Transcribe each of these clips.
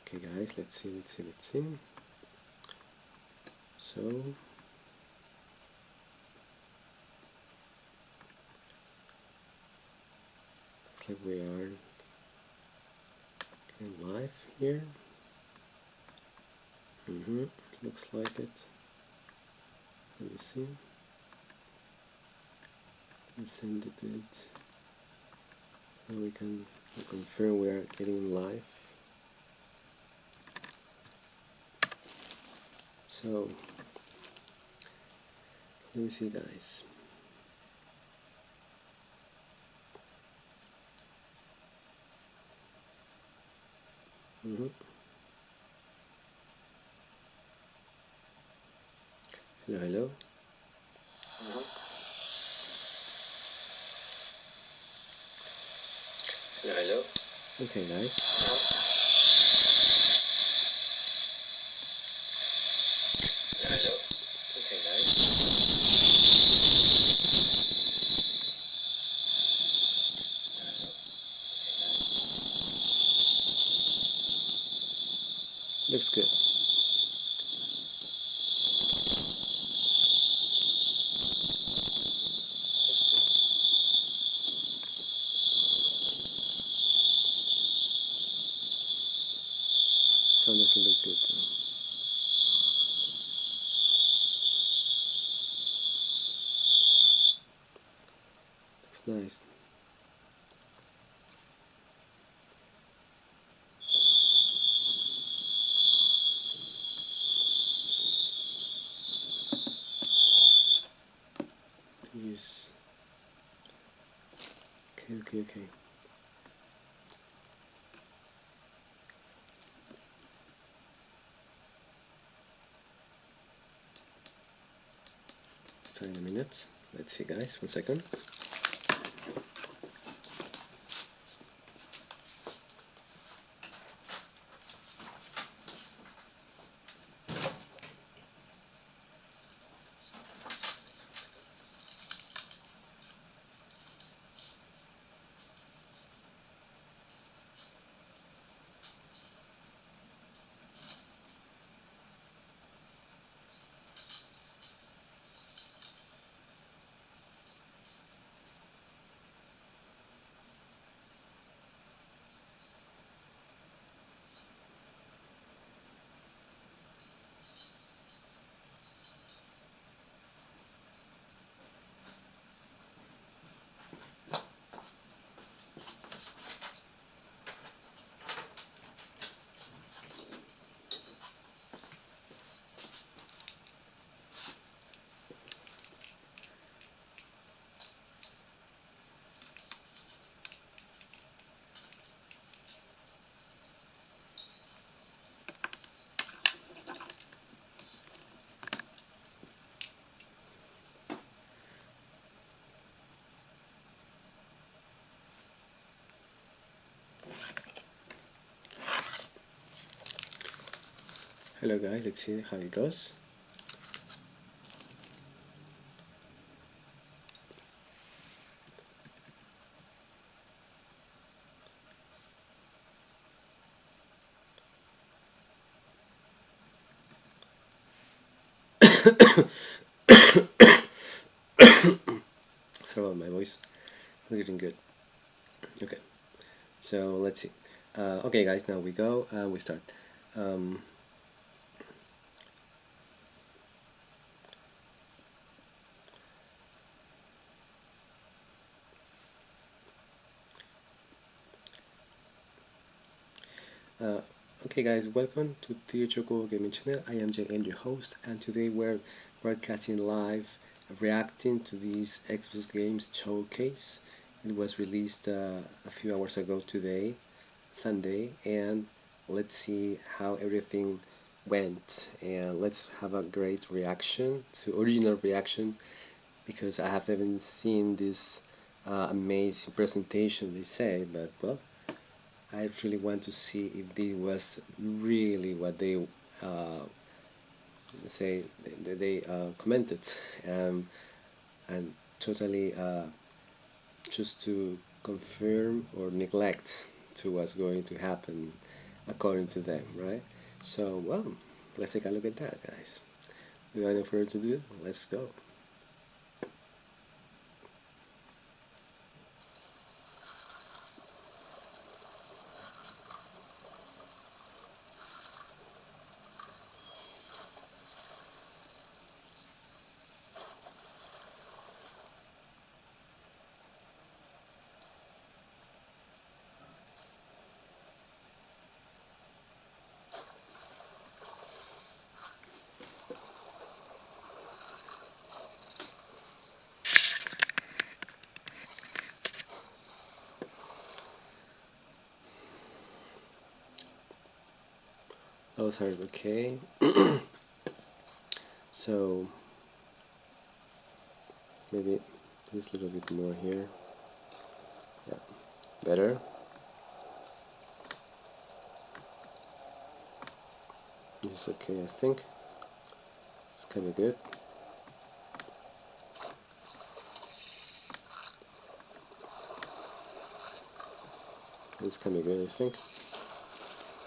Okay guys, let's see. So looks like we are live here. Looks like it. Let me see. Let me send it. So we can confirm we are getting live. So let me see, guys. Hello. Hello. Okay, guys. Hello. Okay, guys. Looks good. Sound doesn't look good though. Looks nice. To use. Okay. Start in a minute. Let's see, guys. 1 second. Hello guys, let's see how it goes. Sorry about my voice. It's getting good. Okay, so let's see. Okay guys, now we go. We start. Okay guys, welcome to Tio Choco Gaming Channel. I am JM, your host, and today we're broadcasting live, reacting to this Xbox Games Showcase. It was released a few hours ago today, Sunday, and let's see how everything went, and let's have a great reaction to original reaction, because I haven't seen this amazing presentation, they say, but well, I really want to see if this was really what they say they commented, and totally just to confirm or neglect to what's going to happen according to them, right? So, well, let's take a look at that, guys. Without any further ado, let's go. Those are okay. So maybe this little bit more here. Yeah, better. This is okay, I think. It's kind of good. It's kind of good, I think.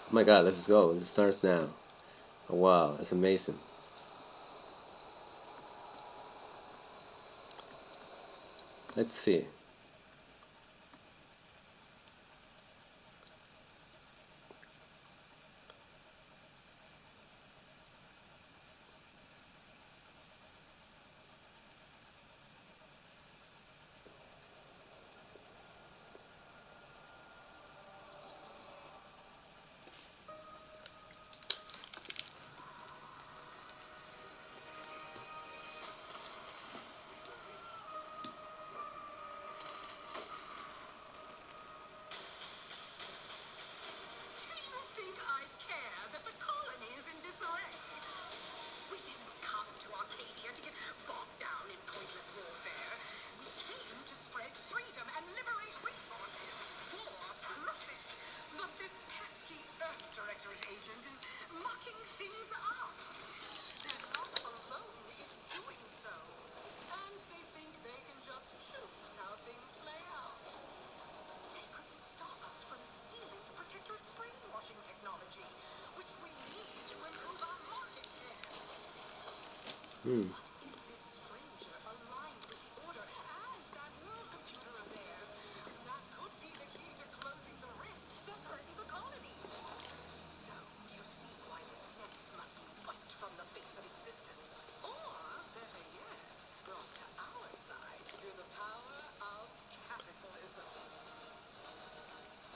Oh my god, let's go. It starts now. Oh, wow, that's amazing. Let's see.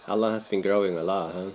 How long has been growing a lot, huh?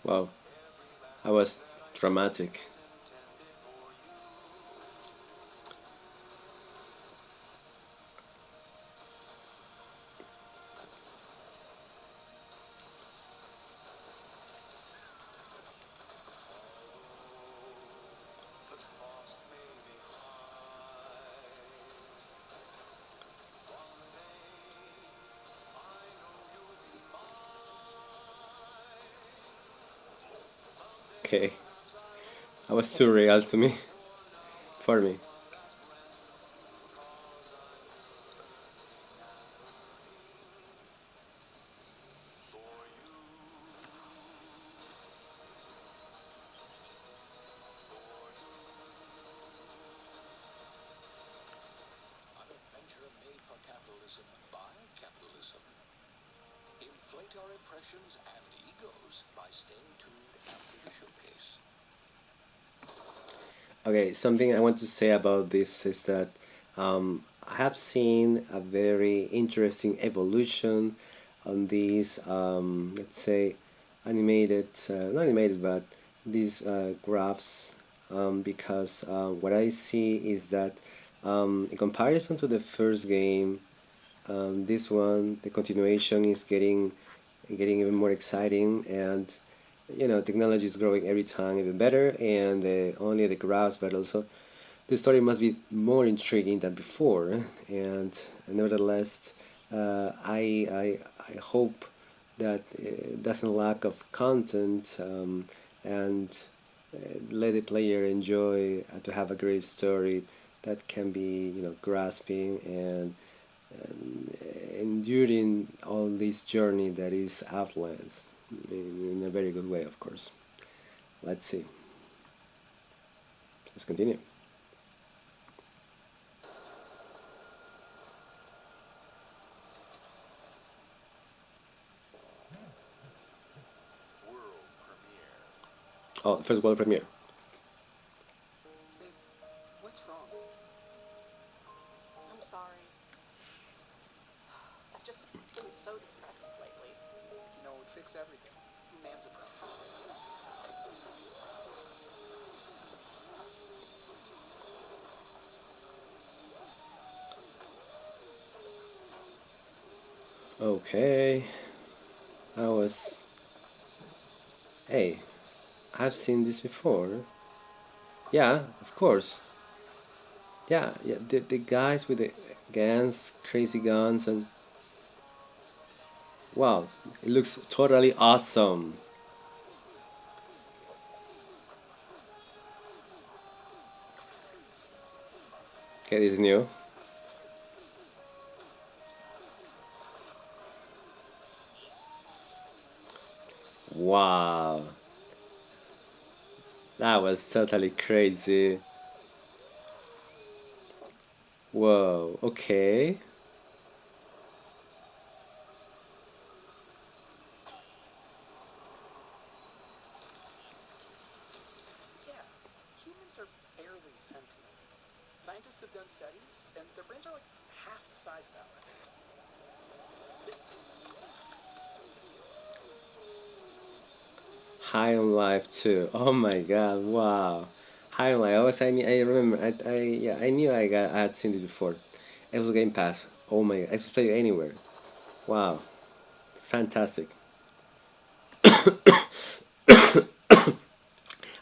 Wow, that was dramatic. Okay, that was surreal to me, for me. Inflate our impressions and egos by staying tuned after the showcase. Okay, something I want to say about this is that I have seen a very interesting evolution on these, let's say, animated, not animated, but these graphs, because what I see is that in comparison to the first game, this one, the continuation is getting even more exciting, and you know, technology is growing every time even better, and only the graphs, but also the story must be more intriguing than before. And nevertheless, I hope that it doesn't lack of content, and let the player enjoy to have a great story that can be, you know, grasping and enduring all this journey that is Outlands in a very good way, of course. Let's see. Let's continue. World premiere. Oh, first world premiere. Babe, what's wrong? I'm sorry. I've just been so depressed lately. You know, it would fix everything. Manzapro. Okay. I was. Hey, I've seen this before. Yeah, of course. Yeah, yeah. The guys with the guns, crazy guns, and wow, it looks totally awesome. Okay, this is new. Wow, that was totally crazy. Whoa, okay. Yeah, humans are barely sentient. Scientists have done studies, and their brains are like half the size of ours. High on Life too. Oh my god, wow. High on Life. I remember. Yeah, I knew I had seen it before. It was Game Pass. Oh my god, I could play it anywhere. Wow, fantastic.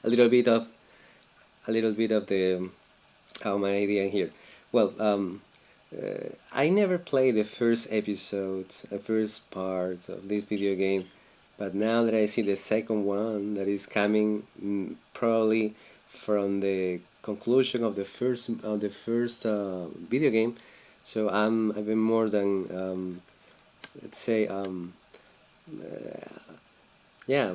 A little bit of the my idea here. Well, I never played the first episode, the first part of this video game, but now that I see the second one that is coming, probably from the conclusion of the first video game, so I've been more than let's say yeah,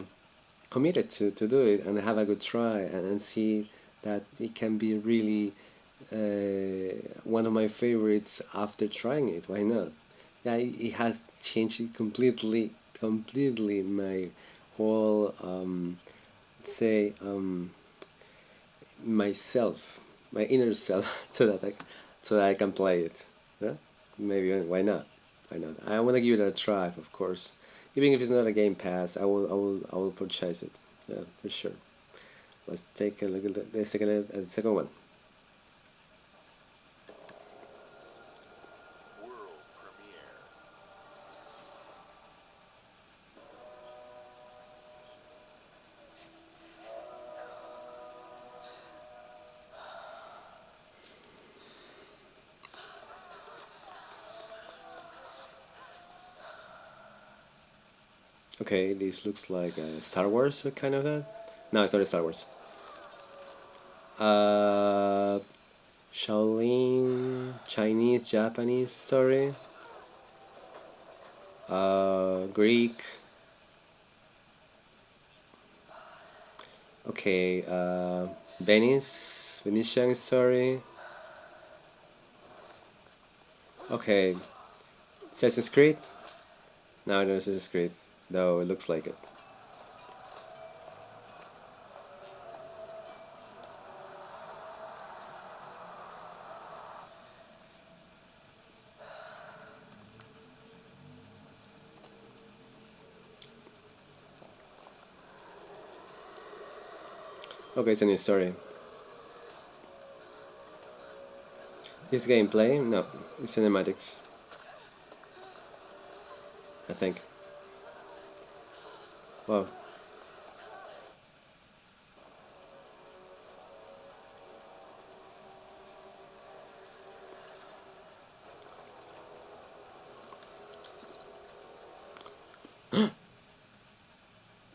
committed to do it and have a good try, and see that it can be really one of my favorites after trying it. Why not? Yeah, it has changed it completely my whole say myself, my inner self, so that I can play it. Yeah? Maybe why not? Why not? I want to give it a try, of course. Even if it's not a Game Pass, I will purchase it. Yeah, for sure. Let's take a look at the second one. World premiere. Okay, this looks like Star Wars or kind of that. No, it's not a Star Wars. Uh, Shaolin Chinese Japanese story. Greek. Okay, Venetian story. Okay, Assassin's Creed. No, no, Assassin's Creed. Though it looks like it. Okay, it's a new story. This gameplay? No, it's cinematics. I think. Wow.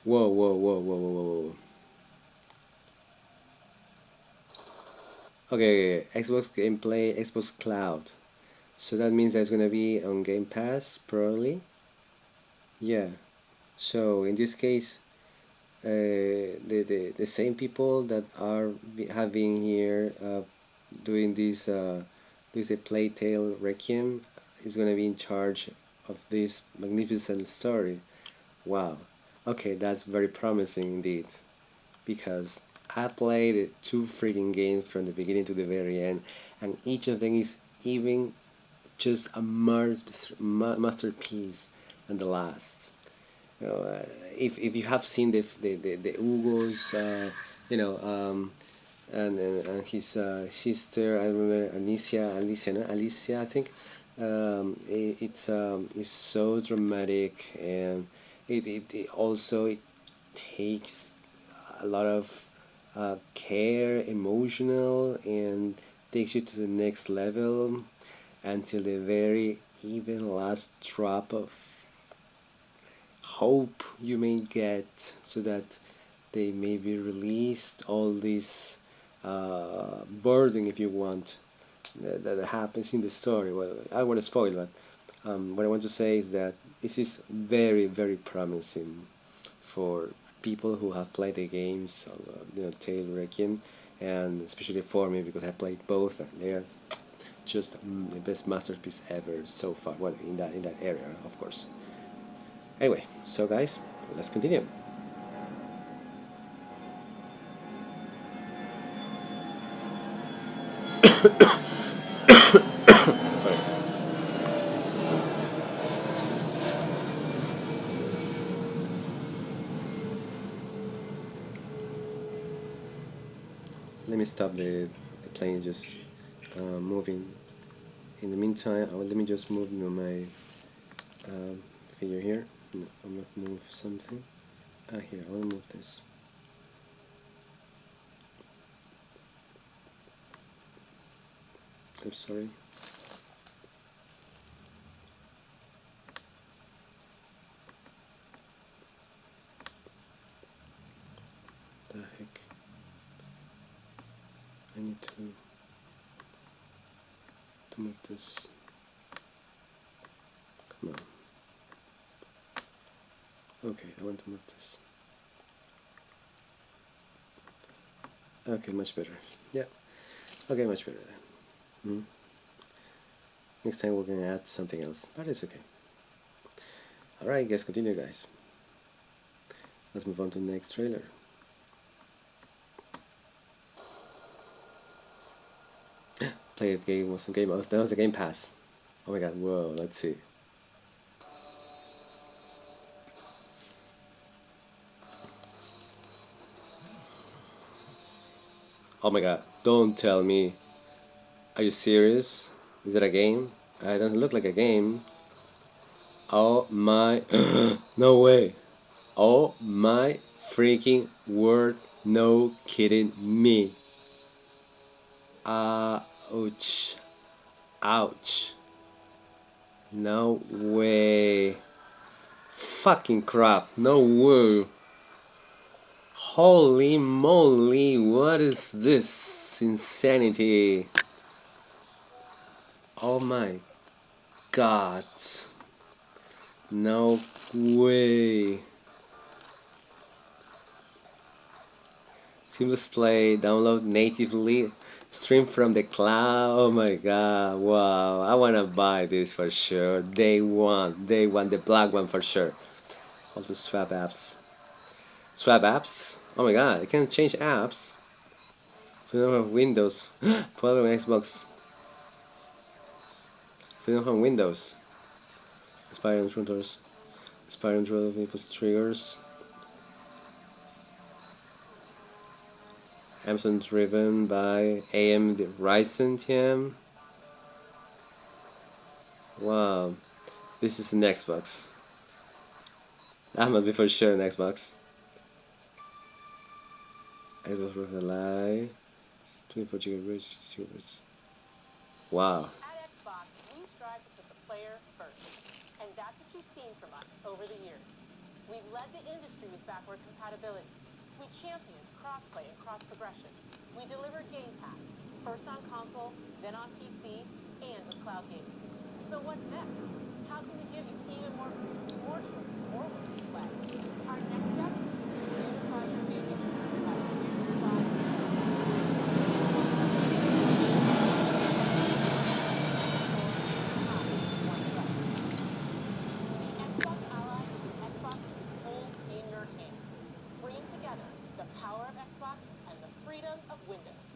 Whoa, whoa, whoa, whoa, whoa, whoa. Okay, Xbox gameplay, Xbox Cloud. So that means that it's gonna be on Game Pass, probably. Yeah. So in this case, the same people that have been here doing this a Playtale Requiem is gonna be in charge of this magnificent story. Wow. Okay, that's very promising indeed, because I played two freaking games from the beginning to the very end, and each of them is even just a masterpiece than the last. You know, if you have seen the Hugo's, and his sister, I remember Alicia, I think. It's so dramatic, and it also it takes a lot of care, emotional, and takes you to the next level until the very even last drop of hope you may get, so that they may be released all this burden, if you want, that happens in the story. Well, I don't want to spoil, but what I want to say is that this is very, very promising for people who have played the games, Tale Requiem, and especially for me, because I played both, and they're just the best masterpiece ever so far. Well, in that area, of course. Anyway, so guys, let's continue. Sorry. Let me stop the plane just moving. In the meantime, let me just move my figure here. No, I'm gonna move something. Here, I want to move this. I'm sorry. The heck? I need to move this. Come on. Okay, I want to move this. Okay, much better. Yeah. Okay, much better then. Next time we're gonna add something else, but it's okay. Alright, guys, continue, guys. Let's move on to the next trailer. Play the game was a game. That was a Game Pass. Oh my god! Whoa! Let's see. Oh my god! Don't tell me. Are you serious? Is it a game? It doesn't look like a game. Oh my! No way! Oh my freaking word! No kidding me! Ouch! Ouch! No way! Fucking crap! No way! Holy moly! What is this insanity? Oh my god! No way! Seamless play, download natively, stream from the cloud. Oh my god, wow. I wanna buy this for sure. Day one, the black one for sure. All the swap apps. Swap apps? Oh my god, I can change apps. Freedom of Windows. Follow Xbox. Freedom from Windows. Aspiring controllers. Aspiring input triggers. Amazon driven by AMD Ryzen TM. Wow, this is an Xbox. That must be for sure an Xbox. Xbox with a lie. 24 gigabytes. Wow. At Xbox, we strive to put the player first. And that's what you've seen from us over the years. We've led the industry with backward compatibility. We champion crossplay and cross-progression. We deliver Game Pass, first on console, then on PC, and with cloud gaming. So what's next? How can we give you even more freedom, more choice, more ways to play? Our next step is to unify your gaming no matter where you're buying. Xbox Ally is an Xbox you can hold in your hands, bringing together the power of Xbox and the freedom of Windows.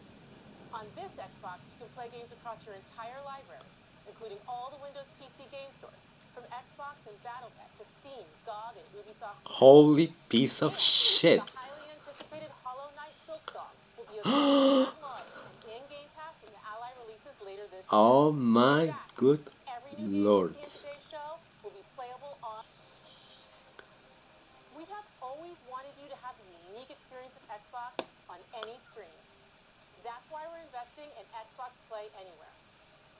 On this Xbox, you can play games across your entire library, including all the Windows PC game stores, from Xbox and Battle.net to Steam, GOG, and Ubisoft. Holy piece of shit. The highly anticipated Hollow Knight Silksong will be available at launch and in Game Pass when the Ally releases later this year. Oh my good Every new game lord. you see in today's show will be playable on... We have always wanted you to have the unique experience of Xbox on any screen. That's why we're investing in Xbox Play Anywhere.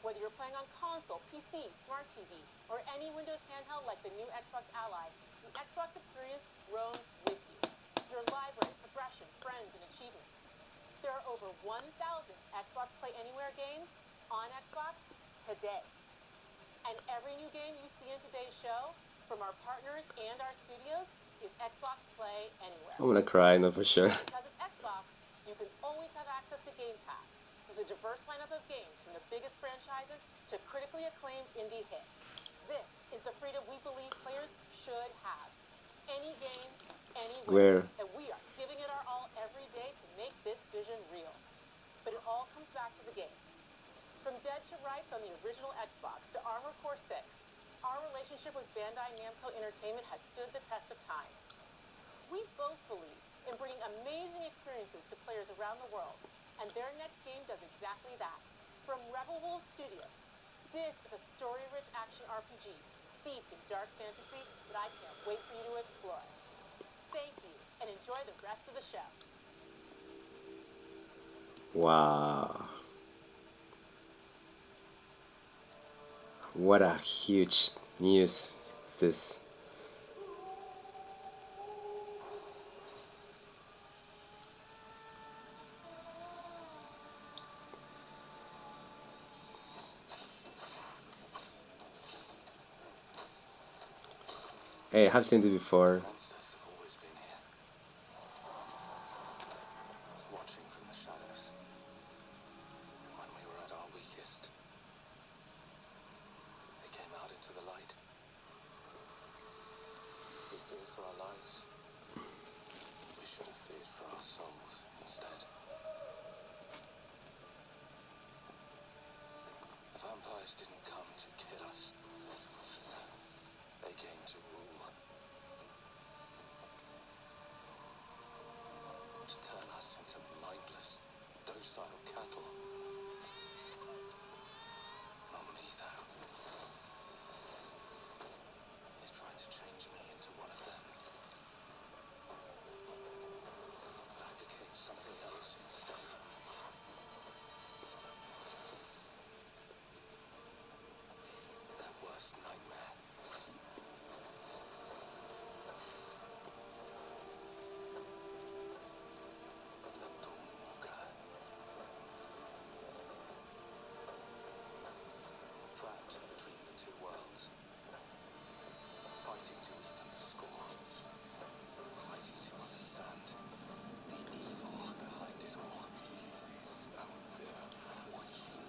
Whether you're playing on console, PC, Smart TV, or any Windows handheld like the new Xbox Ally, the Xbox experience roams with you. Your library, progression, friends, and achievements. There are over 1,000 Xbox Play Anywhere games on Xbox today. And every new game you see in today's show, from our partners and our studios, is Xbox Play Anywhere. I'm gonna cry, no, for sure. Because it's Xbox, you can always have access to Game Pass, with a diverse lineup of games from the biggest franchises to critically acclaimed indie hits. This is the freedom we believe players should have. Any game, anywhere. And we are giving it our all every day to make this vision real. But it all comes back to the games. From Dead to Rights on the original Xbox to Armored Core 6, our relationship with Bandai Namco Entertainment has stood the test of time. We both believe in bringing amazing experiences to players around the world, and their next game does exactly that. From Rebel Wolf Studio, this is a story-rich action RPG steeped in dark fantasy that I can't wait for you to explore. Thank you, and enjoy the rest of the show. Wow. What a huge news is this. Hey, I have seen it before. Monsters have always been here, watching from the shadows. And when we were at our weakest, they came out into the light. We feared for our lives. We should have feared for our souls instead. The vampires didn't come to kill us. They came to rule. To turn us into mindless, docile cattle. Not me, though. They tried to change me into one of them. But I became something else instead. Their worst nightmare. The Dawnwalker. Trapped between the two worlds. Fighting to even the score. Fighting to understand the evil behind it all. He's out there watching.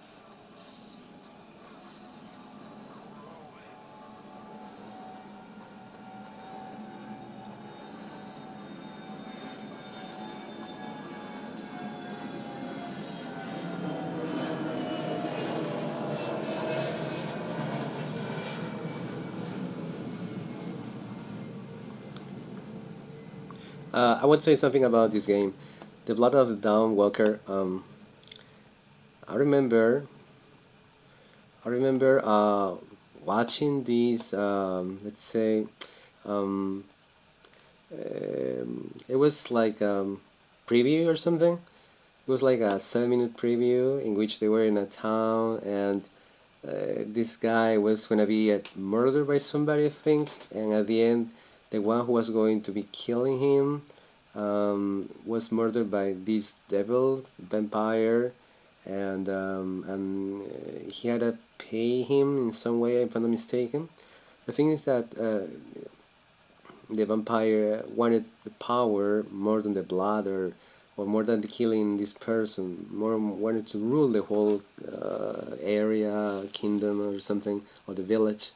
I want to say something about this game. The Blood of the Dawn Walker. I remember watching these. Let's say, it was like preview or something. It was like a 7-minute preview in which they were in a town and this guy was gonna be murdered by somebody, I think, and at the end the one who was going to be killing him was murdered by this devil vampire, and he had to pay him in some way, if I'm not mistaken. The thing is that the vampire wanted the power more than the blood, or more than the killing this person, more wanted to rule the whole area, kingdom, or something, or the village.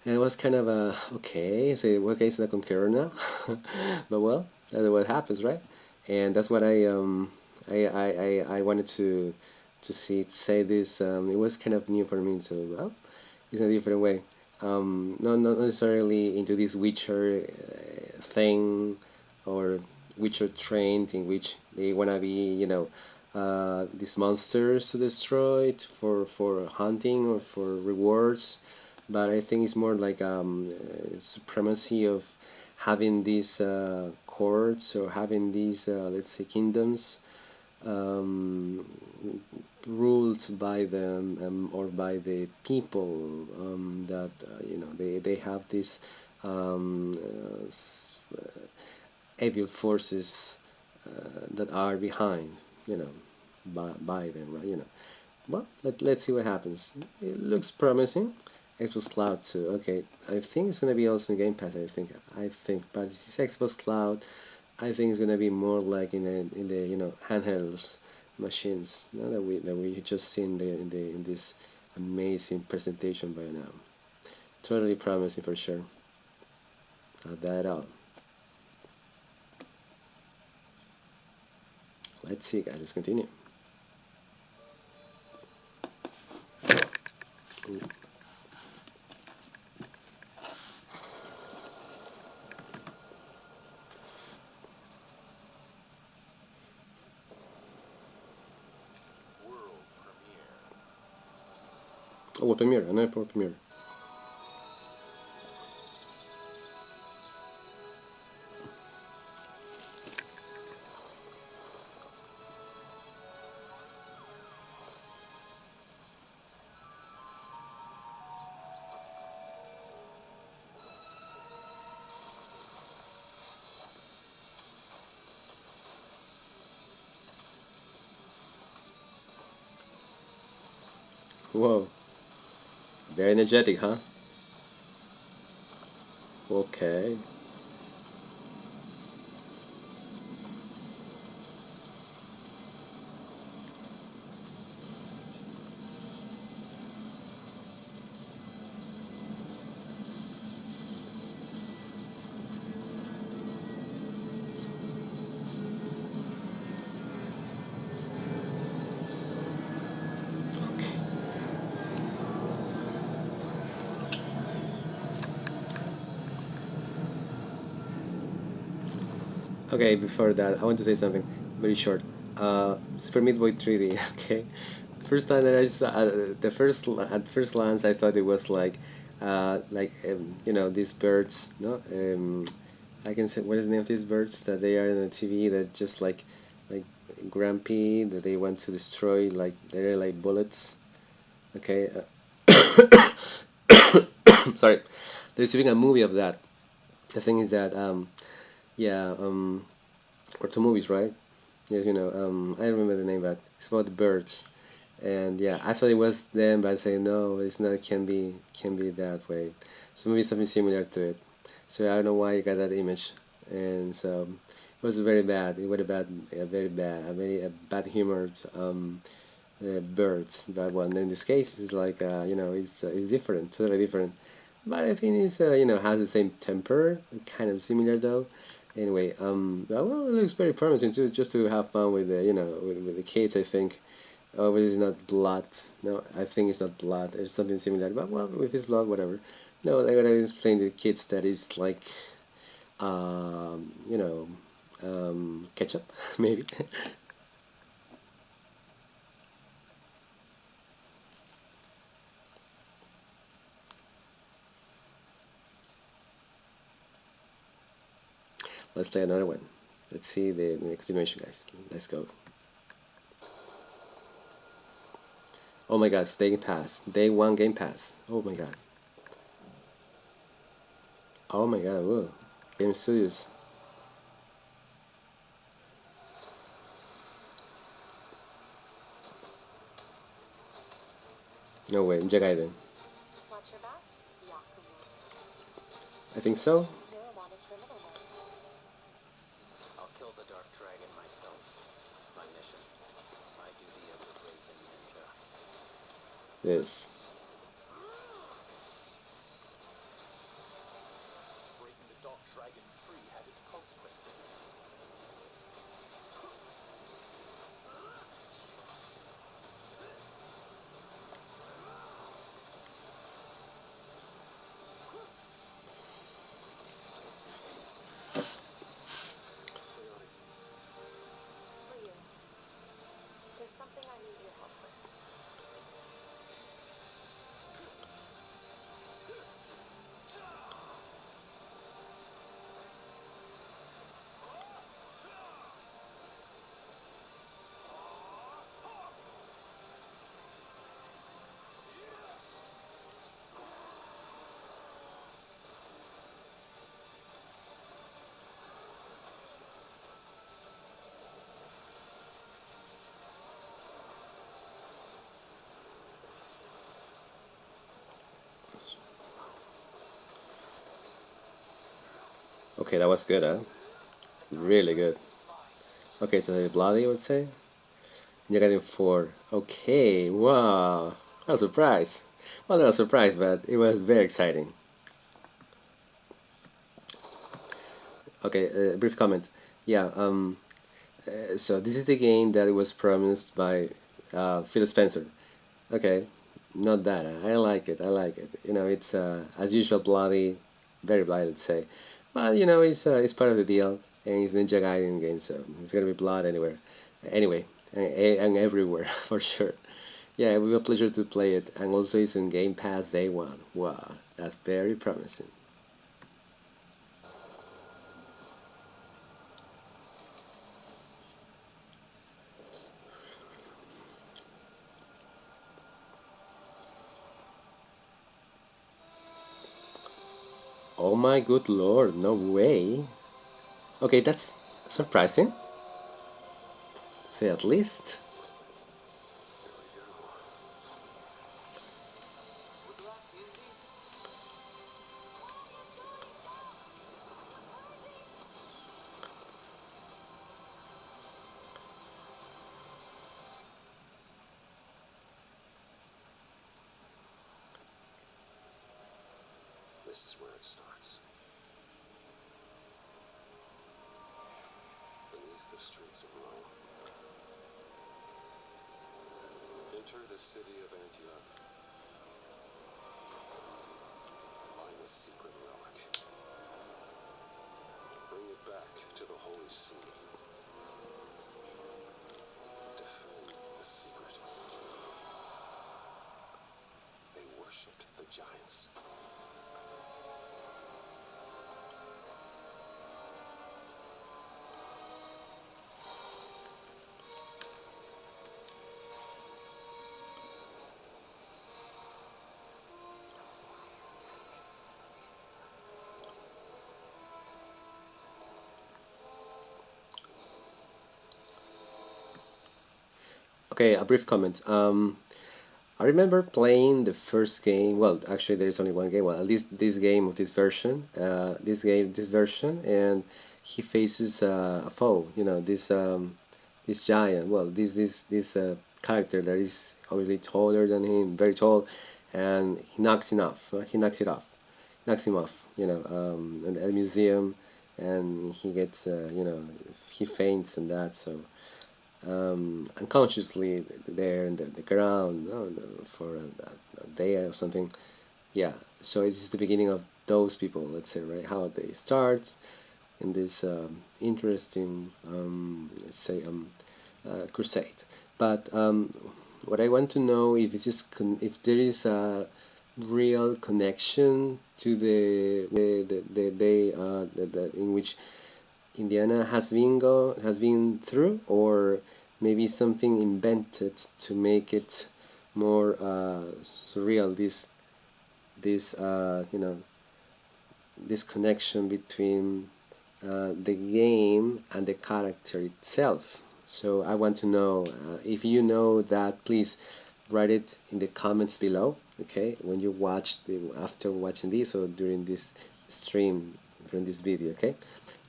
And it was kind of a okay, so okay, it's not conqueror now, but well, that's what happens, right? And that's what I wanted to say this. It was kind of new for me, so well, it's in a different way. Not necessarily into this Witcher thing or Witcher trained in which they wanna be, you know, these monsters to destroy for hunting or for rewards. But I think it's more like supremacy of having these courts, or having these let's say kingdoms ruled by them, or by the people that you know, they have these evil forces that are behind, you know, by them, right? You know, well, let's see what happens. It looks promising. Xbox Cloud 2. Okay, I think it's gonna be also in Game Pass. I think, but it's Xbox Cloud. I think it's gonna be more like in the you know, handhelds machines. Now that we just seen in this amazing presentation by now. Totally promising for sure. Not bad at all. Let's see, guys. Let's continue. Oh, World Premiere, another World Premiere. Whoa, very energetic, huh? Okay. Okay, before that, I want to say something very short. Super Meatboy 3D. Okay, first time that I saw at first glance, I thought it was like you know, these birds. No, I can say, what is the name of these birds that they are in the TV that just like grumpy, that they want to destroy, like they're like bullets. Okay, sorry. There's even a movie of that. The thing is that yeah, or two movies, right? Yes, you know, I don't remember the name, but it's about the birds. And yeah, I thought it was them, but I say no, it's not. It can be that way. So maybe something similar to it. So I don't know why you got that image, and so it was very bad. It was a very bad, a very bad humored birds. But one in this case, it's like you know, it's different, totally different. But I think it's you know, has the same temper, kind of similar though. Anyway, well, it looks very promising too, just to have fun with the, you know, with the kids. I think. Oh, but it's not blood. No, I think it's not blood. There's something similar. But well, if it's blood, whatever. No, like what I explained to the kids, that is like, you know, ketchup, maybe. Let's play another one. Let's see the continuation, guys. Let's go. Oh my god, it's Game Pass. Day 1 Game Pass. Oh my god. Oh my god, whoa. Game Studios. No way, Gaiden. Watch your back, I think so. you're a wanted criminal now. I'll kill the Dark Dragon myself. It's my mission. My duty as a Raven Ninja. Yes. Breaking the Dark Dragon free has its consequences. For you. There's something I need your help with. Okay, that was good, huh? Really good. Okay, so bloody, I would say. You're getting 4. Okay, wow. Not a surprise. Well, not a surprise, but it was very exciting. Okay, brief comment. Yeah, so this is the game that was promised by Phil Spencer. Okay, not that. I like it. I like it. You know, it's as usual bloody, very bloody, let's say. But you know, it's part of the deal, and it's Ninja Gaiden game, so it's gonna be blood anywhere, anyway, and everywhere for sure. Yeah, it will be a pleasure to play it, and also it's in Game Pass day one. Wow, that's very promising. Oh my good lord, no way. Okay, that's surprising, to say at least. This is where it starts. Beneath the streets of Rome. Enter the city of Antioch. Find the secret relic. Bring it back to the Holy See. Defend the secret. They worshipped the giants. Okay, a brief comment. I remember playing the first game. Well, actually, there is only one game. Well, at least this game of this version, this version, and he faces a foe. You know, this giant. Well, this character that is obviously taller than him, very tall, and he knocks him off. He knocks it off, knocks him off. You know, at a museum, and he gets you know, he faints and that. So unconsciously there in the ground, for a day or something. Yeah, so it's the beginning of those people, let's say, right? How they start in this interesting, let's say, crusade. But what I want to know if it's just if there is a real connection to the day in which Indiana has been through, or maybe something invented to make it more surreal. This you know, this connection between the game and the character itself. So I want to know, if you know that, please write it in the comments below, okay, when you watch after watching this or during this stream, during this video, okay.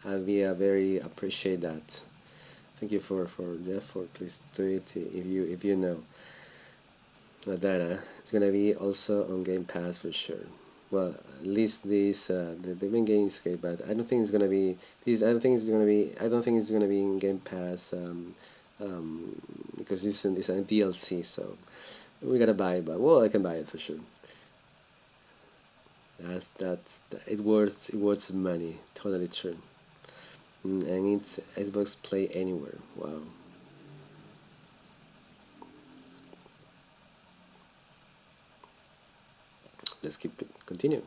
I'll be very appreciate that. Thank you for the effort. Please do it if you know that it's gonna be also on Game Pass for sure. Well, at least this the main game is okay, but I don't think it's gonna be this. I don't think it's gonna be in Game Pass because it's a DLC, so we gotta buy it. But well, I can buy it for sure. It worth money. Totally true. And it's Xbox Play Anywhere. Wow. Let's continue.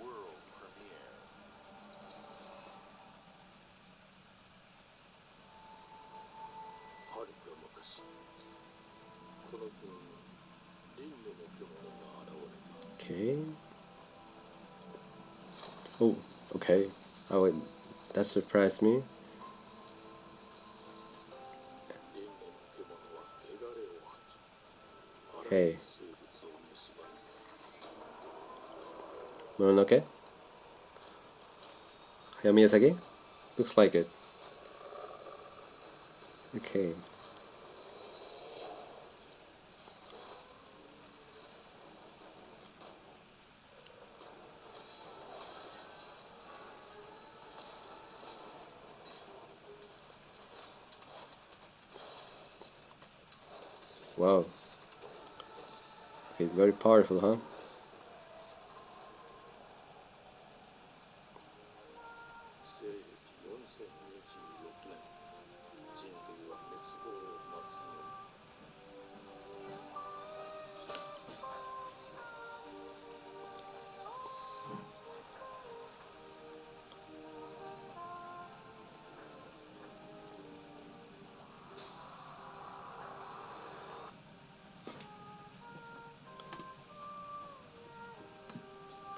World premiere. はるか昔、この国に輪廻の獣が現れた。 Okay. Oh, okay. Oh, that surprised me. 輪廻の獣は汚れを吐き、あら Hey. ゆる生物を蝕み、 Mononoke? Hayao Miyazaki? Looks like it. Okay. Wow. Okay, very powerful, huh? 西暦4026年、人類は滅亡を待つのみ。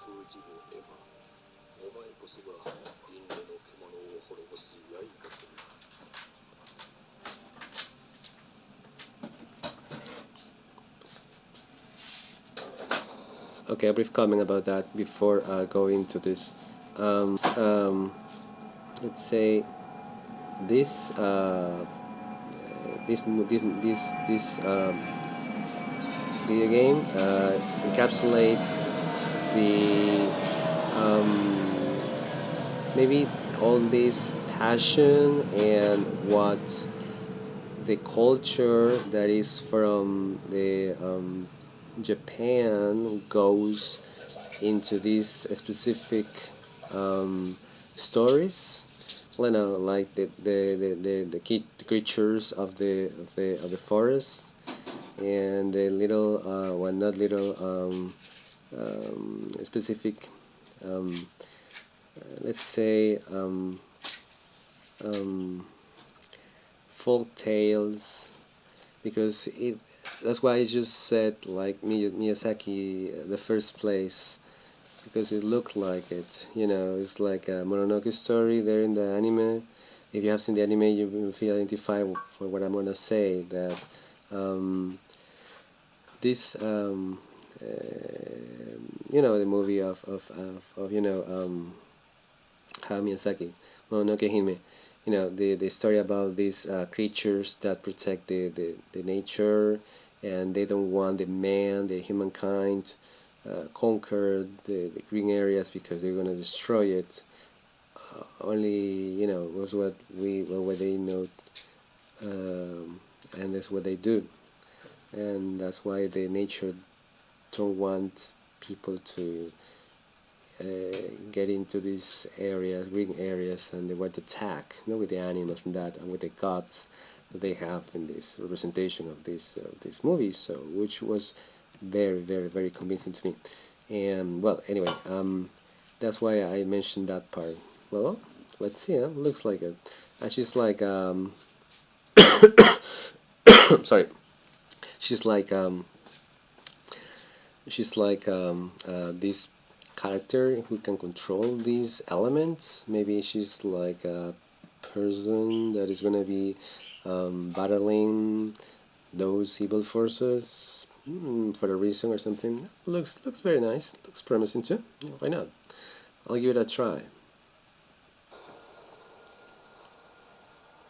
封じのエマ、お前こそが輪廻の獣を滅ぼす刃となる。 Okay, a brief comment about that before going to this. Let's say this video game encapsulates the maybe all this passion and what the culture that is from the Japan goes into these specific stories. You know, like the creatures of the forest and the little well, not little specific let's say folk tales, because that's why I just said like Miyazaki the first place, because it looked like it, you know. It's like a Mononoke story there in the anime. If you have seen the anime, you will feel identified for what I'm gonna say, that this you know, the movie of you know Hayao Miyazaki, Mononoke Hime, you know, the story about these creatures that protect the nature, and they don't want the humankind conquer the green areas because they're gonna destroy it. Only, you know, was what they know, and that's what they do, and that's why the nature don't want people to get into these areas, green areas, and they want to attack, you know, with the animals and that, and with the gods that they have in this representation of this movie. So, which was very, very, very convincing to me. And well, anyway, that's why I mentioned that part. Well, Let's see, huh? Looks like it. And she's like, sorry. She's like, this character who can control these elements. Maybe she's like a person that is gonna be battling those evil forces for a reason or something. Looks very nice. Looks promising too. Yeah, why not? I'll give it a try.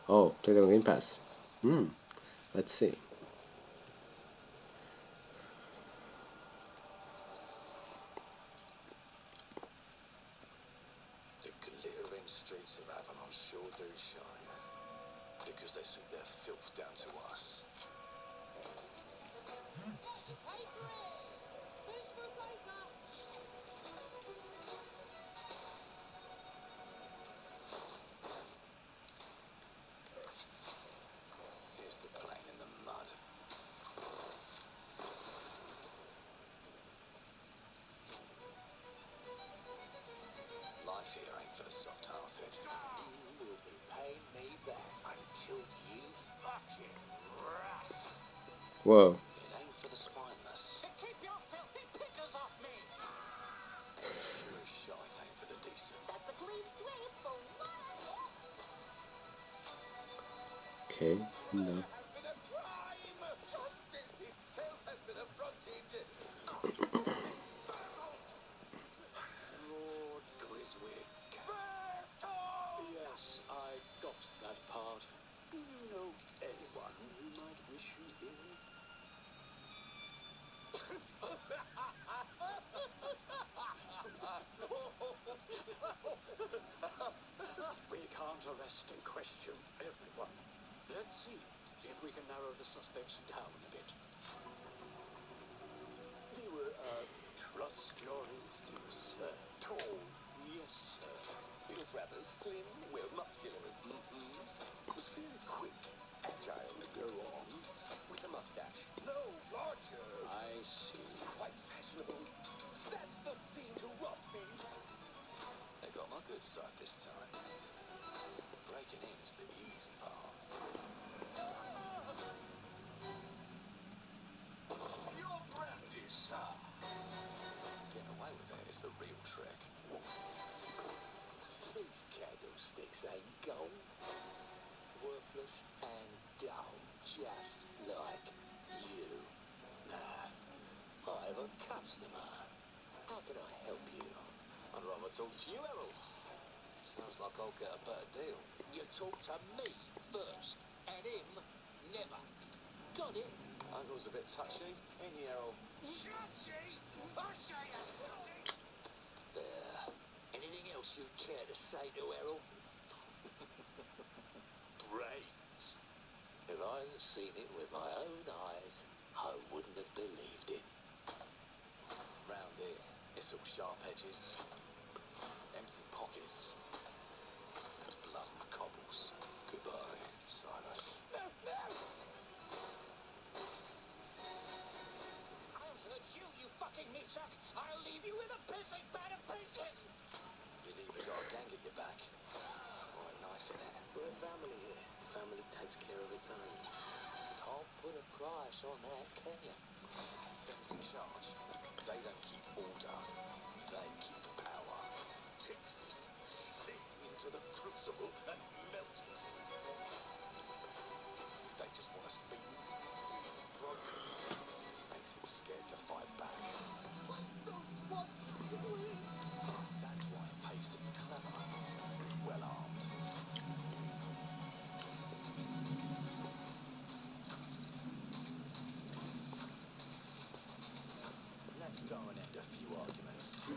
Oh, play it on Game Pass. Let's see. The glittering streets of Aphelion sure do shine, because they suit their filth down to us. Here's the plane in the mud. Life here ain't for the soft-hearted. You will be paying me back until you fucking rust. Whoa. It ain't for the spineless. Keep your filthy pickers off me! Sure as shite ain't for the decent. That's a clean sweep for one. Okay. No. There has been a crime! Justice itself has been affronted! Lord Griswick. Yes, I got that part. Do you know anyone who might wish you ill? We can't arrest and question everyone. Let's see if we can narrow the suspects down a bit. They were, trust your instincts, sir. Tall, yes, sir. Built rather slim, well, muscular. Was very quick, agile. Go on. With a mustache. No, larger. I see. Quite fashionable. That's the fiend who robbed me. They got my good side this time. Breaking in is the easy part. Your brandy, sir. Getting away with it is the real trick. These candlesticks ain't gold. Worthless and dull, just like you. Nah, I have a customer. How can I help you? I'd rather talk to you, Errol. Sounds like I'll get a better deal. You talk to me first, and him never. Got it? Uncle's a bit touchy, ain't he, Errol? Touchy? I say touchy! There. Anything else you'd care to say to Errol? Brains. If I hadn't seen it with my own eyes, I wouldn't have believed it. Round here, it's all sharp edges, empty pockets, and blood and cobbles. Goodbye, Silas. No, no! I'll hurt you, you fucking meatsack! I'll leave you with a pissing bag of pieces! You've either got a gang at your back, or a knife in it. We're a family here. Family takes care of its own. Can't put a price on that, can you? Them's in charge. They don't keep order. They keep power. Take this thing into the crucible and melt it. They just want us beaten, broken, and too scared to fight back. I don't want to win. That's why it pays to be clever, well armed. Let's go and end a few arguments.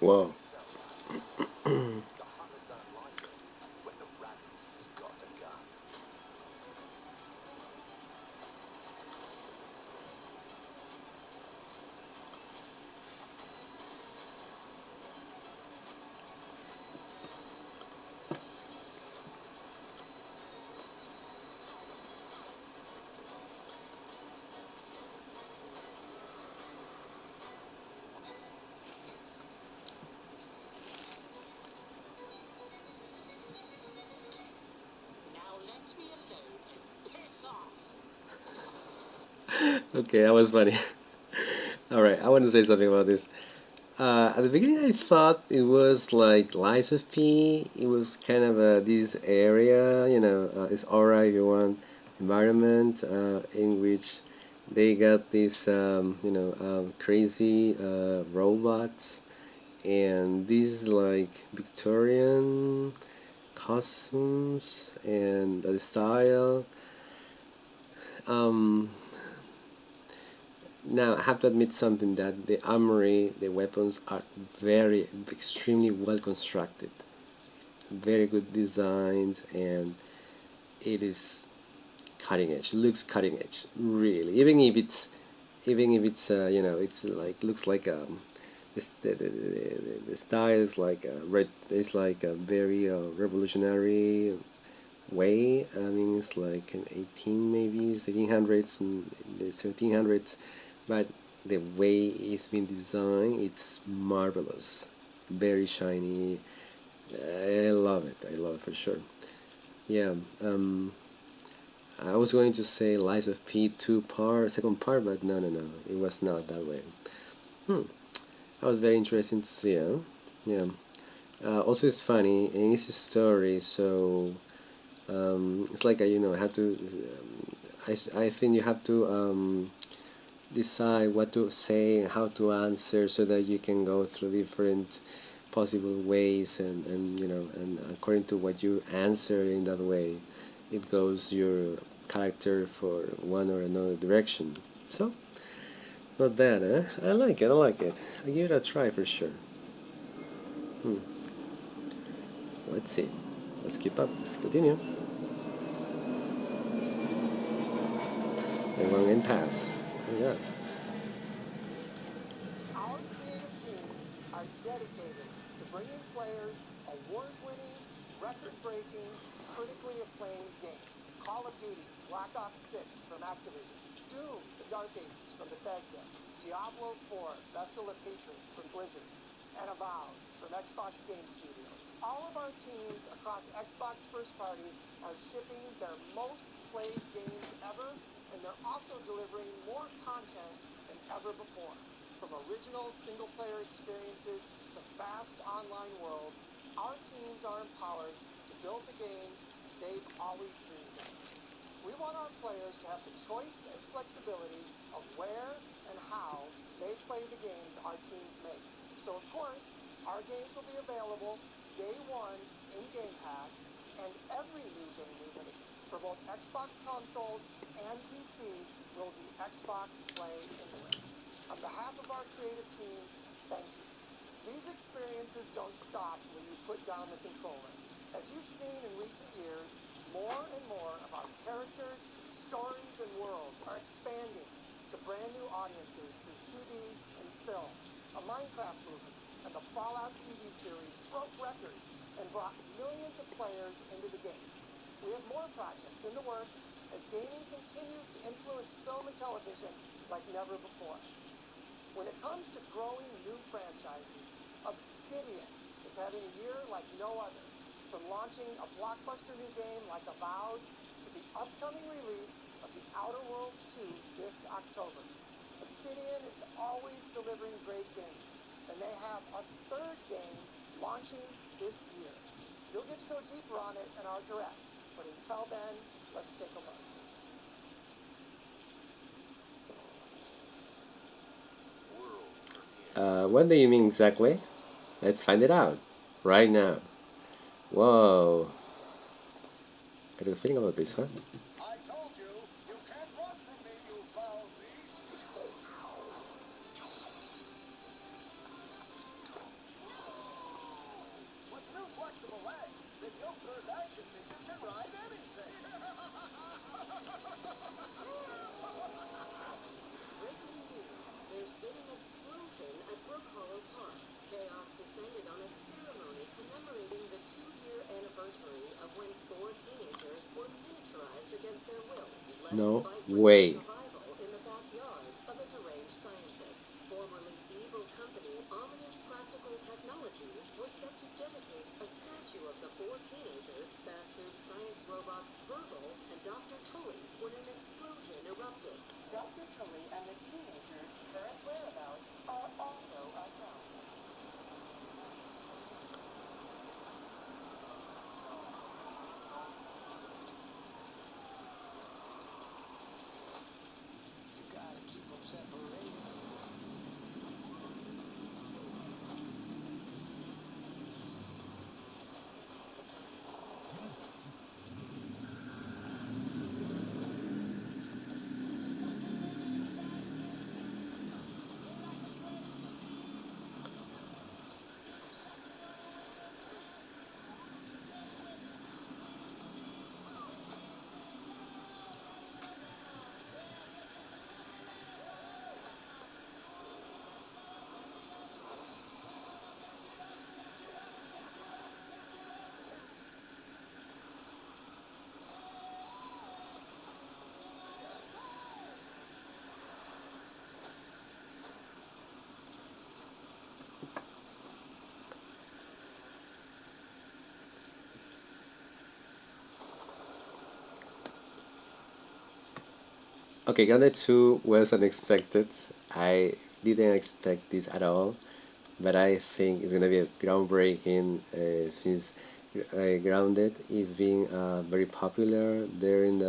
Whoa. The hunters don't like it when the rabbit's got a gun. Now let me alone and piss off. Okay, that was funny. Alright, I want to say something about this. At the beginning, I thought it was like Lies of P. It was kind of this area, it's aura, if you want, environment in which they got these, crazy robots and these like Victorian costumes and the style. Um, Now I have to admit something, that the armory, the weapons are very, extremely well constructed, very good designed, and it is cutting edge. It looks cutting edge, really. Even if it's it's like looks like the style is like red. It's like a very revolutionary way. I mean, it's like an 1800s and the 1700s, but the way it's been designed, it's marvelous, very shiny. I love it. I love it for sure. Yeah. I was going to say Lies of P two part, second part, but no, it was not that way. That was very interesting to see. Huh? Yeah. Also, it's funny and it's a story, so it's like have to. I think you have to decide what to say and how to answer so that you can go through different possible ways, and according to what you answer in that way, it goes your character for one or another direction. So not bad, eh? I like it. I like it. I give it a try for sure. Let's see. Let's keep up. Let's continue. And one in pass. Oh, yeah. Our creative teams are dedicated to bringing players award-winning, record-breaking, critically acclaimed games. Call of Duty, Black Ops 6 from Activision, Doom, The Dark Ages from Bethesda, Diablo 4, Vessel of Hatred from Blizzard, and Avowed from Xbox Game Studios. All of our teams across Xbox First Party are shipping their most played games ever, and they're also delivering more content than ever before. From original single-player experiences to vast online worlds, our teams are empowered to build the games they've always dreamed of. We want our players to have the choice and flexibility of where and how they play the games our teams make. So of course, our games will be available day one in Game Pass, and every new game we make for both Xbox consoles and PC will be Xbox Play Anywhere. On behalf of our creative teams, thank you. These experiences don't stop when you put down the controller. As you've seen in recent years, more and more of our characters, stories, and worlds are expanding to brand new audiences through TV and film. A Minecraft movie and the Fallout TV series broke records and brought millions of players into the game. We have more projects in the works as gaming continues to influence film and television like never before. When it comes to growing new franchises, Obsidian is having a year like no other. From launching a blockbuster new game like Avowed to the upcoming release of The Outer Worlds 2 this October. Obsidian is always delivering great games, and they have a third game launching this year. You'll get to go deeper on it in our Direct, but until then, let's take a look. What do you mean exactly? Let's find it out right now. Whoa. Got a good feeling about this, huh? I told you, you can't run from me, you foul beast. explosion at Brook Hollow Park. Chaos descended on a ceremony commemorating the 2-year anniversary of when 4 teenagers were miniaturized against their will, led No to fight for way. their survival in the backyard of a deranged scientist. Formerly evil company Ominent Practical Technologies was set to dedicate a statue of the 4 teenagers, fast food science robot Burgle, and Dr. Tully when an explosion erupted. Dr. Tully and the teenagers' current whereabouts are also unknown. You gotta keep them separated. Okay, Gauntlet 2 was unexpected. I didn't expect this at all, but I think it's gonna be a groundbreaking since Grounded is being very popular there in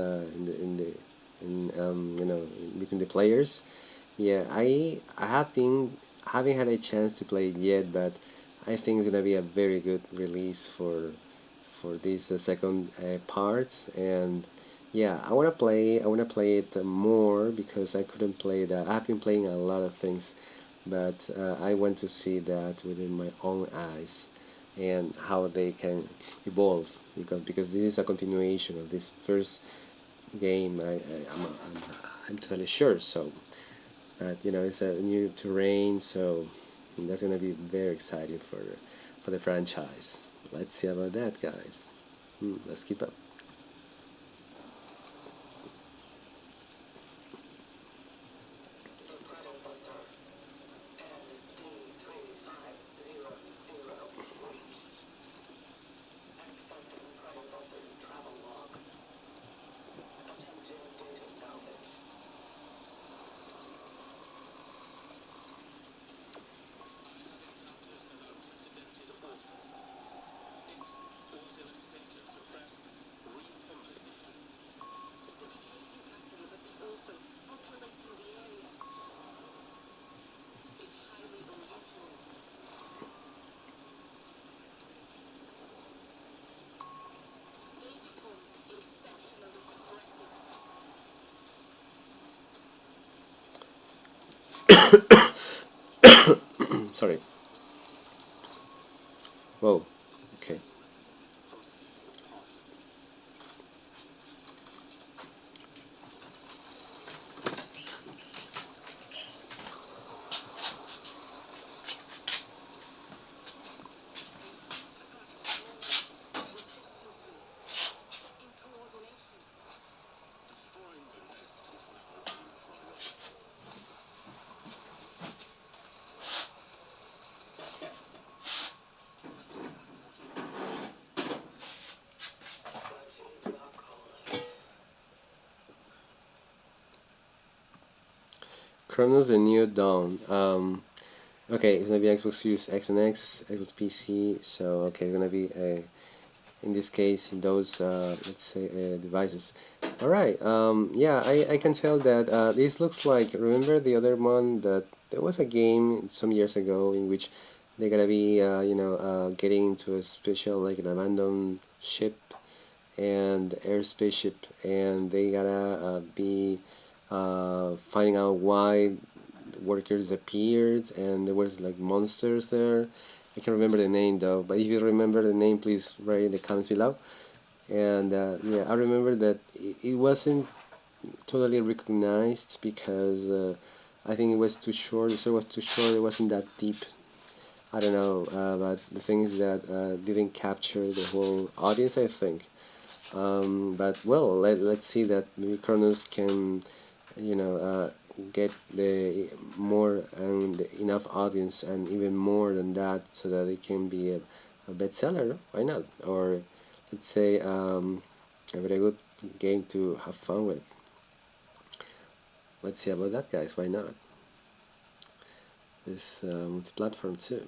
you know, between the players. Yeah, I have been haven't had a chance to play it yet, but I think it's gonna be a very good release for this second part. And yeah, I wanna play it more because I couldn't play that. I've been playing a lot of things, but I want to see that within my own eyes and how they can evolve, because this is a continuation of this first game. I'm totally sure. So, but you know, it's a new terrain, so that's gonna be very exciting for the franchise. Let's see about that, guys. Let's keep up. The predecessor, ND3500, reached. Accessing predecessor's travel log. Attempting data salvage. Sorry. Whoa. Okay. Cronos the New Dawn. Okay, it's gonna be Xbox Series X and X, Xbox PC. So okay, it's gonna be in this case in those let's say devices. All right. Yeah, I can tell that this looks like. Remember the other one that there was a game some years ago in which they gotta be you know, getting into a special, like an abandoned ship and air spaceship, and they gotta be finding out why workers appeared, and there was like monsters there. I can't remember the name though, but if you remember the name, please write in the comments below. And yeah, I remember that it wasn't totally recognized because I think it was too short. The story was too short. It wasn't that deep. I don't know, but the thing is that didn't capture the whole audience, I think. But well, let's see that maybe Kronos can, you know, get the more and enough audience and even more than that, so that it can be a bestseller. No? Why not? Or let's say a very good game to have fun with. Let's see about that, guys. Why not? This multi-platform too.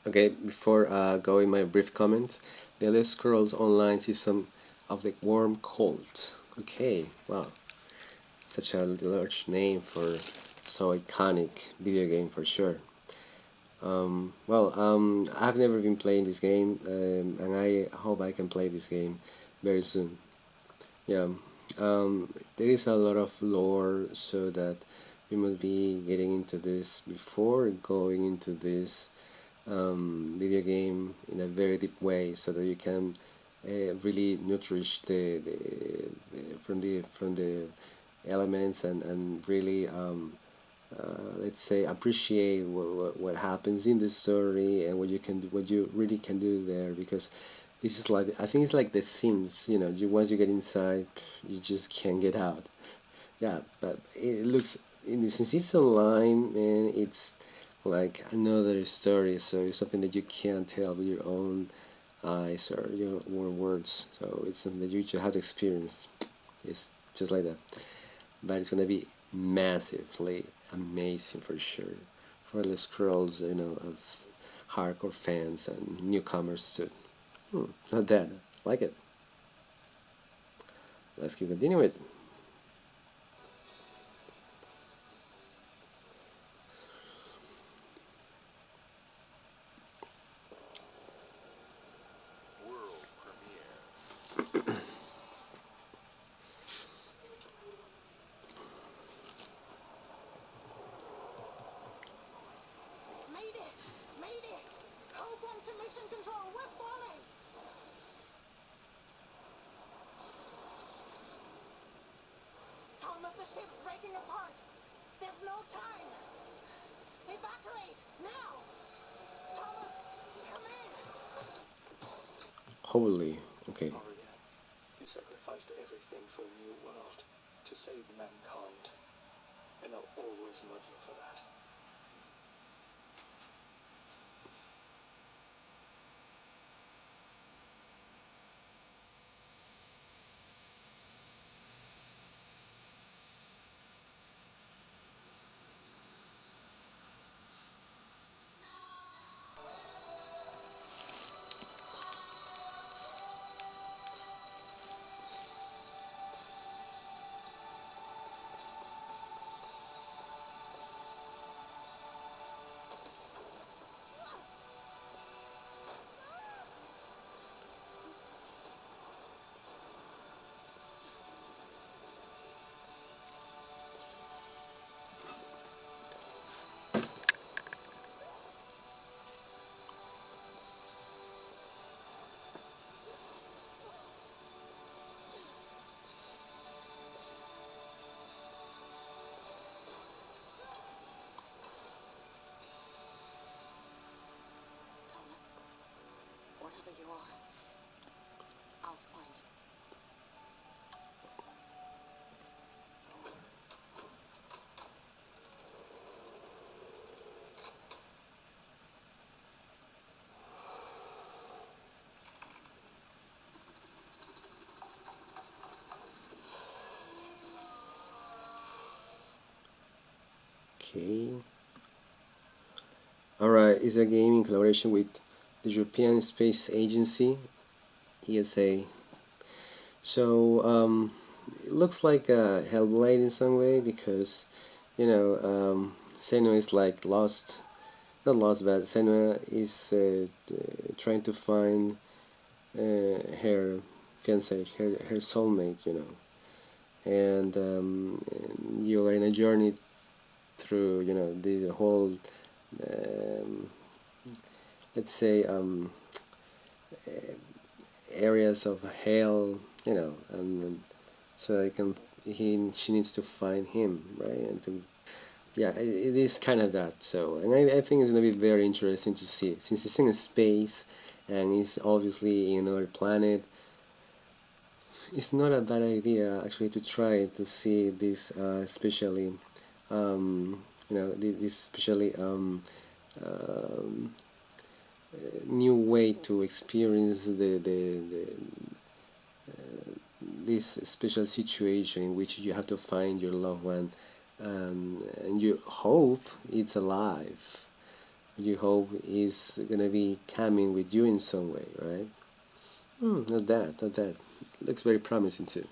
Okay, before going my brief comment, the Elder Scrolls Online season of the Worm Cult. Okay, wow, such a large name for so iconic video game for sure. I've never been playing this game, and I hope I can play this game very soon. Yeah, there is a lot of lore, so that we must be getting into this before going into this video game in a very deep way, so that you can really nourish from the elements, and really let's say appreciate what happens in the story, and what you can do, what you really can do there, because this is like, I think it's like The Sims, you know, once you get inside, you just can't get out. Yeah, but it looks, since it's online, and it's like another story, so it's something that you can't tell with your own eyes or your own words, so it's something that you just have to experience. It's just like that, but it's gonna be massively amazing for sure, for the scrolls, you know, of hardcore fans and newcomers too. Not bad, like it. Let's keep continuing with. World premiere. Mayday! Mayday! Hold on to mission control. We're falling. Thomas, the ship's breaking apart. There's no time. Evacuate now. Thomas, come in. Holy, okay. You sacrificed everything for a new world, to save mankind, and I'll always love you for that. Okay. Alright, it's a game in collaboration with the European Space Agency, ESA. So it looks like a Hellblade in some way, because you know Senua is like lost, not lost, but Senua is trying to find her fiance, her soulmate, you know, and you are in a journey through, you know, the whole let's say areas of hell, you know, and so she needs to find him, right, and to, yeah, it is kind of that. So, and I think it's gonna be very interesting to see, since it's in space and it's obviously in another planet. It's not a bad idea actually to try to see this, especially, you know, this especially new way to experience this special situation in which you have to find your loved one, and you hope it's alive. You hope it's gonna be coming with you in some way, right? Not that, not that. Looks very promising too.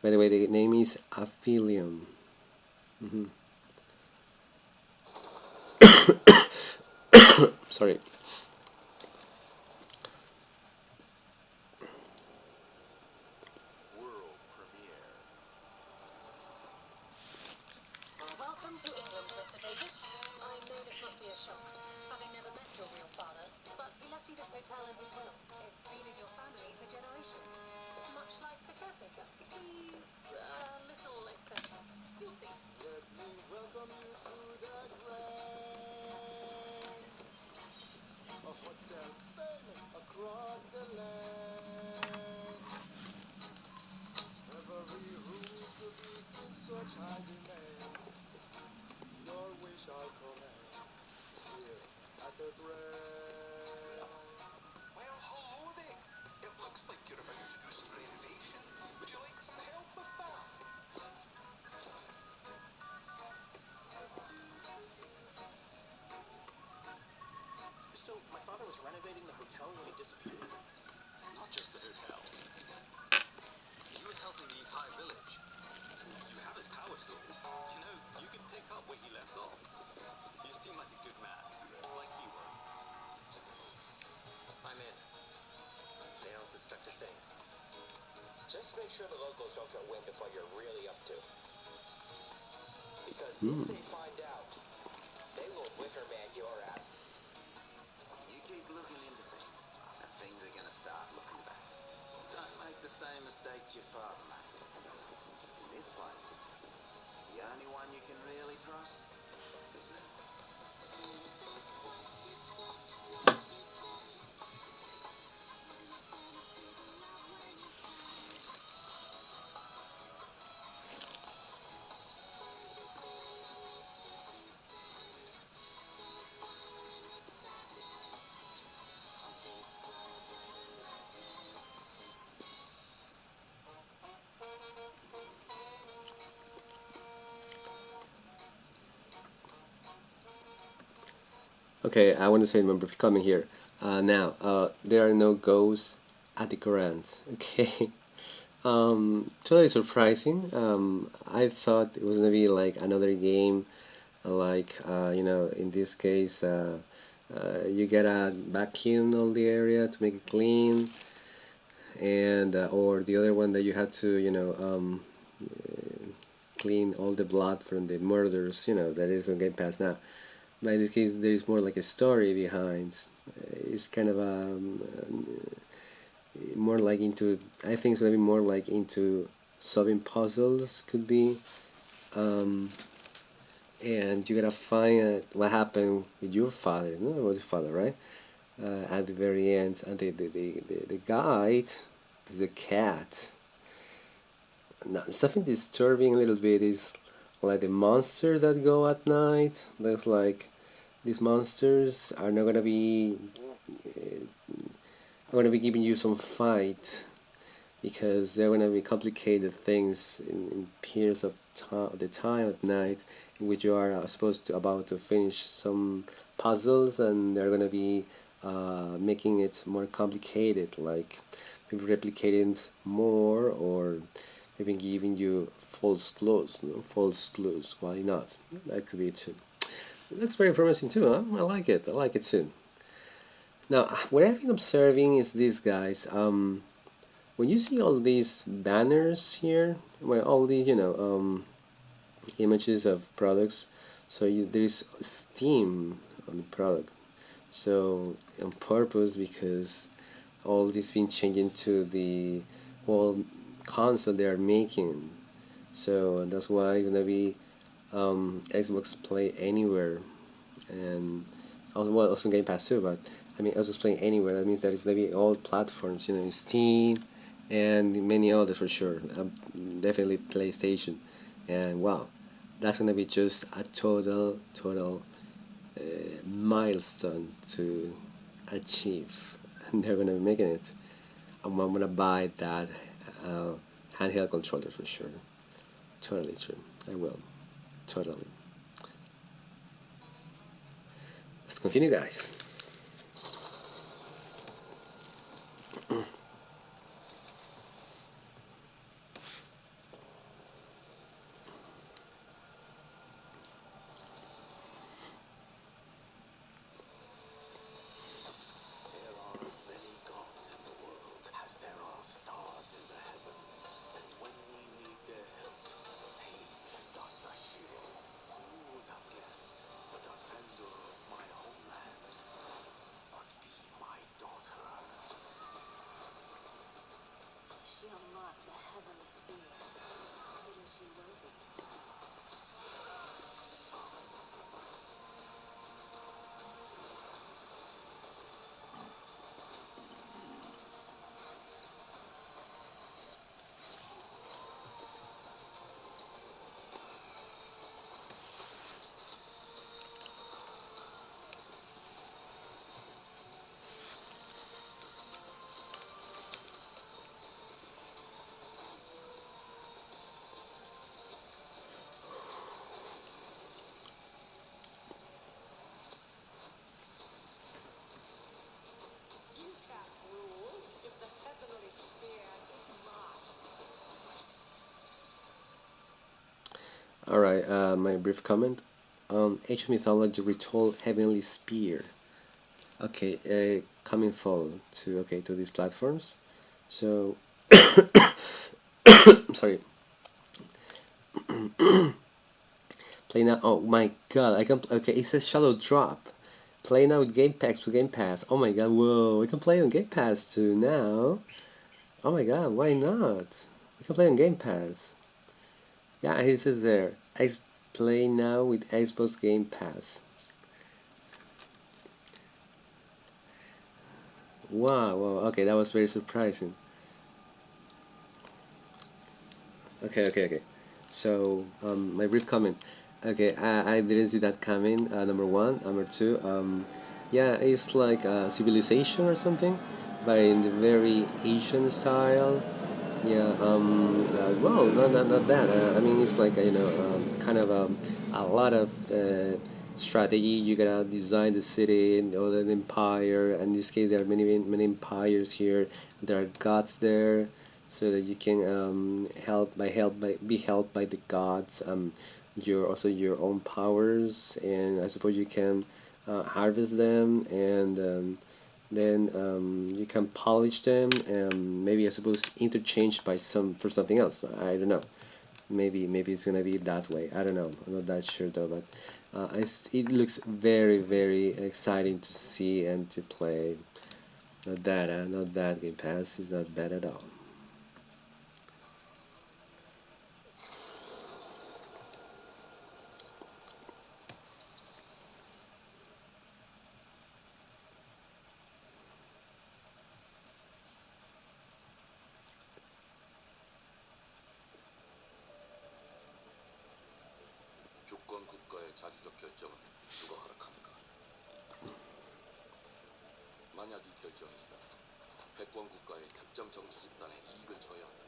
By the way, the name is Aphelion. Sorry. World premiere. Welcome to England, Mr. David. I know this must be a shock, having never met your real father, but he left you this hotel in his will. It's been in your family for generations. Much like the caretaker. He's a little eccentric. You'll see. Let me welcome you to the grand, a hotel famous across the land. Every room used to be in such high demand. Your wish I'll command here at the grand. Well, hello there. It looks like you're about to do some renovations. Would you like some help with that? So, my father was renovating the hotel when he disappeared? Not just the hotel. He was helping the entire village. You have his power tools. You know, you can pick up where he left off. You seem like a good man, like he was. I'm in. They don't suspect a thing. Just make sure the locals don't get wind of what you're really up to. Because if they find out, they will wicker man your ass. You keep looking into things, and things are gonna start looking back. Don't make the same mistake your father made. In this place, the only one you can really trust is me. Okay, I want to say, remember, coming here. Now, there are no ghosts at the Grand. Okay, totally surprising. I thought it was gonna be like another game, like you know, in this case, you gotta vacuum all the area to make it clean, and or the other one that you had to, you know, clean all the blood from the murders. You know, that is on Game Pass now. But in this case, there is more like a story behind. It's kind of more like into. I think it's gonna be more like into solving puzzles. Could be, and you gotta find what happened with your father. No, it was your father, right? At the very end, and the guide is a cat. Now, something disturbing a little bit is like the monsters that go at night. Looks like these monsters are not gonna be giving you some fight because they're gonna be complicated things in periods of time, the time at night in which you are supposed to about to finish some puzzles, and they're gonna be making it more complicated, like maybe replicating it more, or maybe giving you false clues. False clues. Why not? That could be too. It looks very promising too. Huh? I like it. I like it too. Now, what I've been observing is this, guys. When you see all these banners here, well, all these, images of products, so there is Steam on the product. So on purpose, because all this been changing to the console they are making. So that's why it's gonna be Xbox Play Anywhere, and also Game Pass too. But I mean, Xbox Play Anywhere. That means that it's gonna be all platforms. Steam and many others for sure. Definitely PlayStation, and wow, that's gonna be just a total milestone to achieve. And they're gonna be making it. I'm gonna buy that handheld controller for sure. Totally true. I will. Totally. Let's continue, guys. Alright, my brief comment. Age of Mythology Retold Heavenly Spear. Okay, coming forward to these platforms. So sorry. Play now. Oh my god, I can. Okay, it says Shadow Drop. Play now with Game Pass. Oh my god, whoa! We can play on Game Pass too now. Oh my god, why not? We can play on Game Pass. Yeah, it says there. Play now with Xbox Game Pass. Wow, wow. Okay, that was very surprising. Okay. So, my brief comment. Okay, I didn't see that coming. Number one. Number two. Yeah, it's like a civilization or something, but in the very Asian style. Yeah. Well, not bad. I mean, it's like kind of a lot of strategy. You gotta design the city or the empire. In this case, there are many empires here. There are gods there, so that you can be helped by the gods. Your also your own powers, and I suppose you can harvest them, and then you can polish them, and maybe I suppose interchange by for something else. I don't know. Maybe it's gonna be that way. I don't know. I'm not that sure though, but it looks very exciting to see and to play. Not bad. Game Pass is not bad at all. 주권 국가의 자주적 결정은 누가 허락합니까? 만약 이 결정이 패권 국가의 특정 정치 집단의 이익을 저해한다.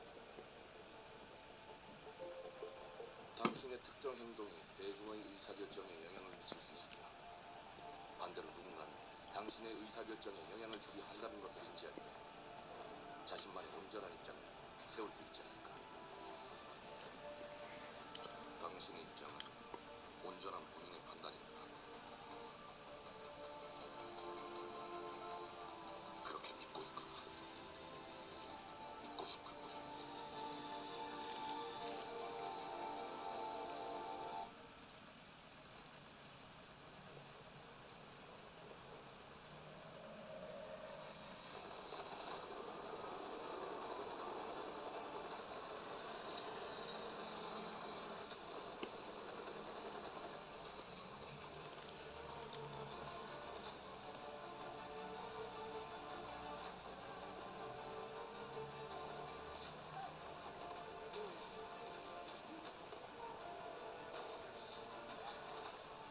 당신의 특정 행동이 대중의 의사결정에 영향을 미칠 수 있습니다. 반대로 누군가는 당신의 의사결정에 영향을 주려 한다는 것을 인지할 때 자신만의 온전한 입장을 세울 수 있지 않을까. 당신의 입장은 온전한 본인의 판단입니다. 그렇게 믿고 있고 믿고 싶을 뿐.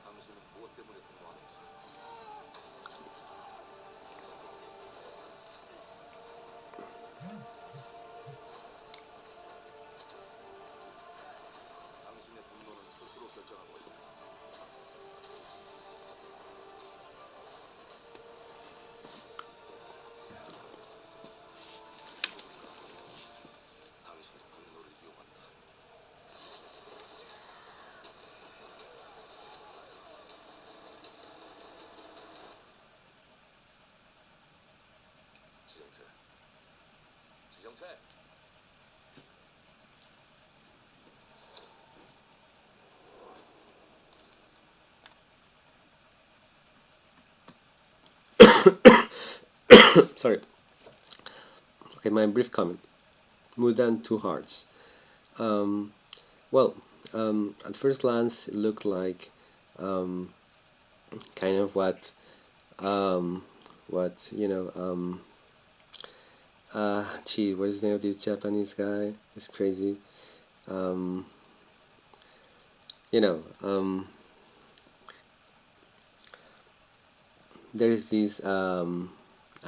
당신은 무엇 때문에 분노합니까? 당신의 분노는 스스로 결정한 것입니다. 당신의 분노를 이용한다. 지정태. 지정태. Sorry. Okay, my brief comment. Mudan Two Hearts. Well, at first glance, it looked like kind of what you know. Gee, what is the name of this Japanese guy? It's crazy. You know, there is this a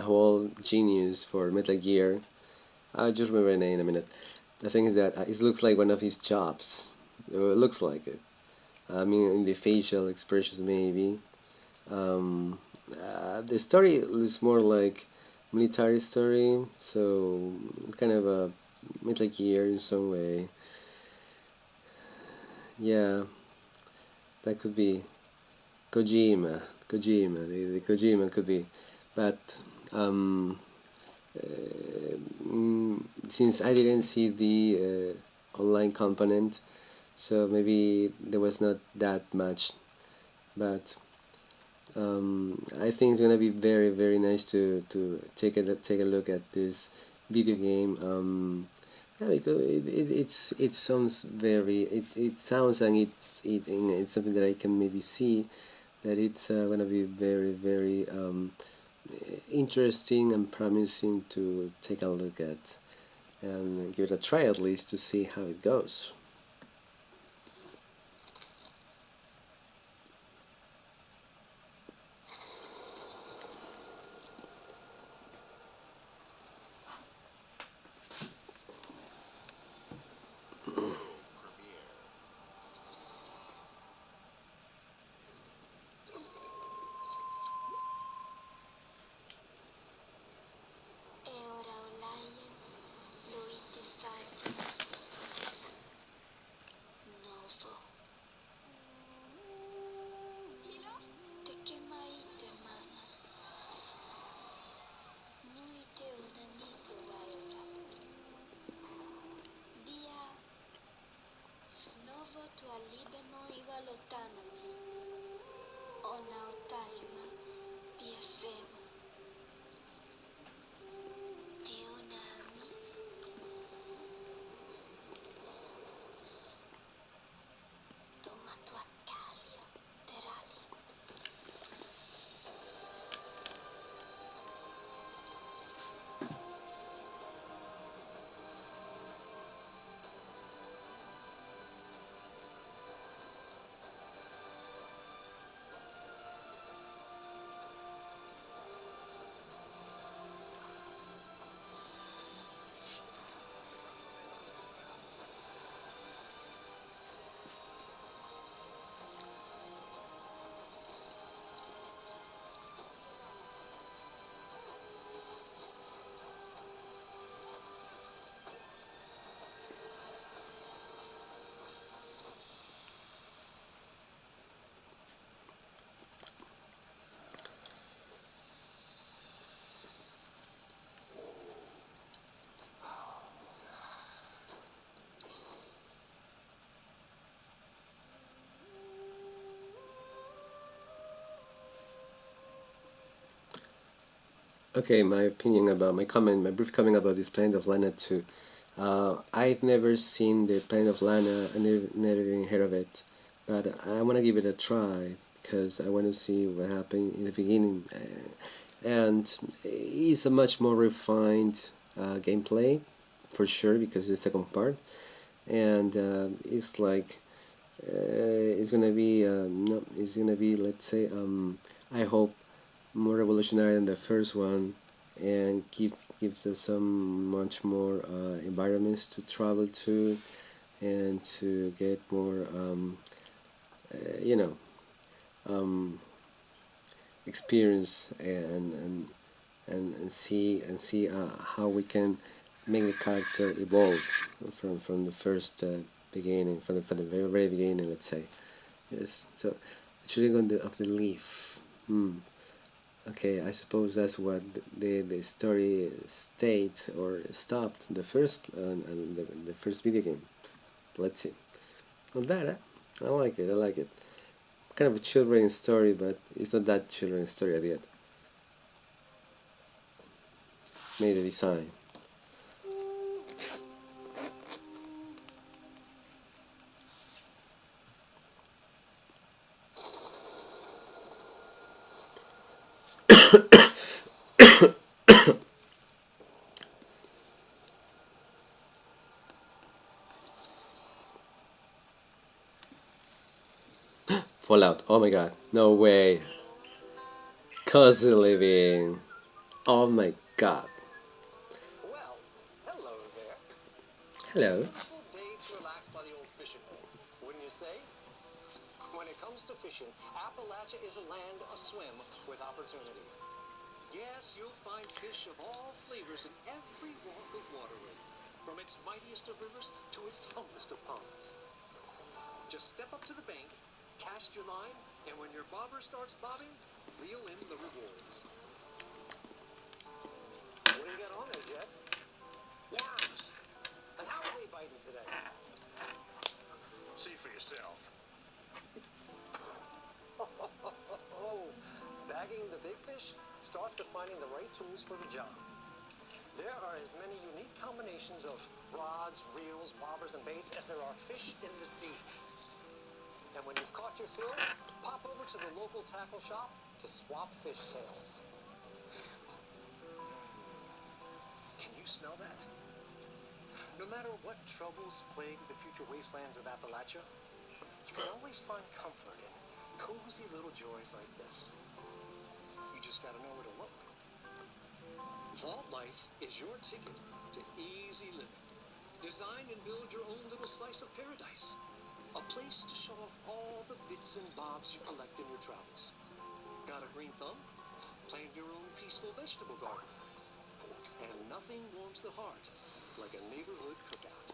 whole genius for Metal Gear. I'll just remember the name in a minute. The thing is that it looks like one of his jobs. It looks like it. I mean, in the facial expressions maybe. The story is more like military story, so kind of a Metal Gear in some way. Yeah, that could be Kojima. The Kojima could be, but since I didn't see the online component, so maybe there was not that much, but I think it's gonna be very, very nice to take a look at this video game. Yeah, because it sounds very it sounds, and it's something that I can maybe see that it's gonna be very, very interesting and promising to take a look at and give it a try at least to see how it goes. Okay, my opinion about my brief comment about this Planet of Lana 2. I've never seen the Planet of Lana, I never even heard of it, but I want to give it a try because I want to see what happened in the beginning. And it's a much more refined gameplay, for sure, because it's the second part, and it's like it's gonna be no, it's gonna be, let's say, I hope, more revolutionary than the first one, and gives us some much more environments to travel to, and to get more you know, experience, and see how we can make the character evolve from the first beginning, from the very beginning, let's say. Yes, so chewing on the leaf. Okay, I suppose that's what the story states or stopped the first the first video game. Let's see. Not bad, huh? I like it. I like it. Kind of a children's story, but it's not that children's story at the end. Made the design. Fallout. Oh my god. No way. Cozy living. Oh my god. Well, hello there. Hello. Beautiful day to relax by the old fishing hole, wouldn't you say? When it comes to fishing, Appalachia is a land aswim with opportunity. Yes, you'll find fish of all flavors in every walk of waterway, from its mightiest of rivers to its humblest of ponds. Just step up to the bank, cast your line, and when your bobber starts bobbing, reel in the rewards. What do you got on there, Jet? Worms. And how are they biting today? See for yourself. Oh, bagging the big fish starts with finding the right tools for the job. There are as many unique combinations of rods, reels, bobbers, and baits as there are fish in the sea. And when you've caught your fill, pop over to the local tackle shop to swap fish tails. Can you smell that? No matter what troubles plague the future wastelands of Appalachia, you can always find comfort in cozy little joys like this. You just gotta know where to look. Vault Life is your ticket to easy living. Design and build your own little slice of paradise. A place to show off all the bits and bobs you collect in your travels. Got a green thumb? Plant your own peaceful vegetable garden. And nothing warms the heart like a neighborhood cookout.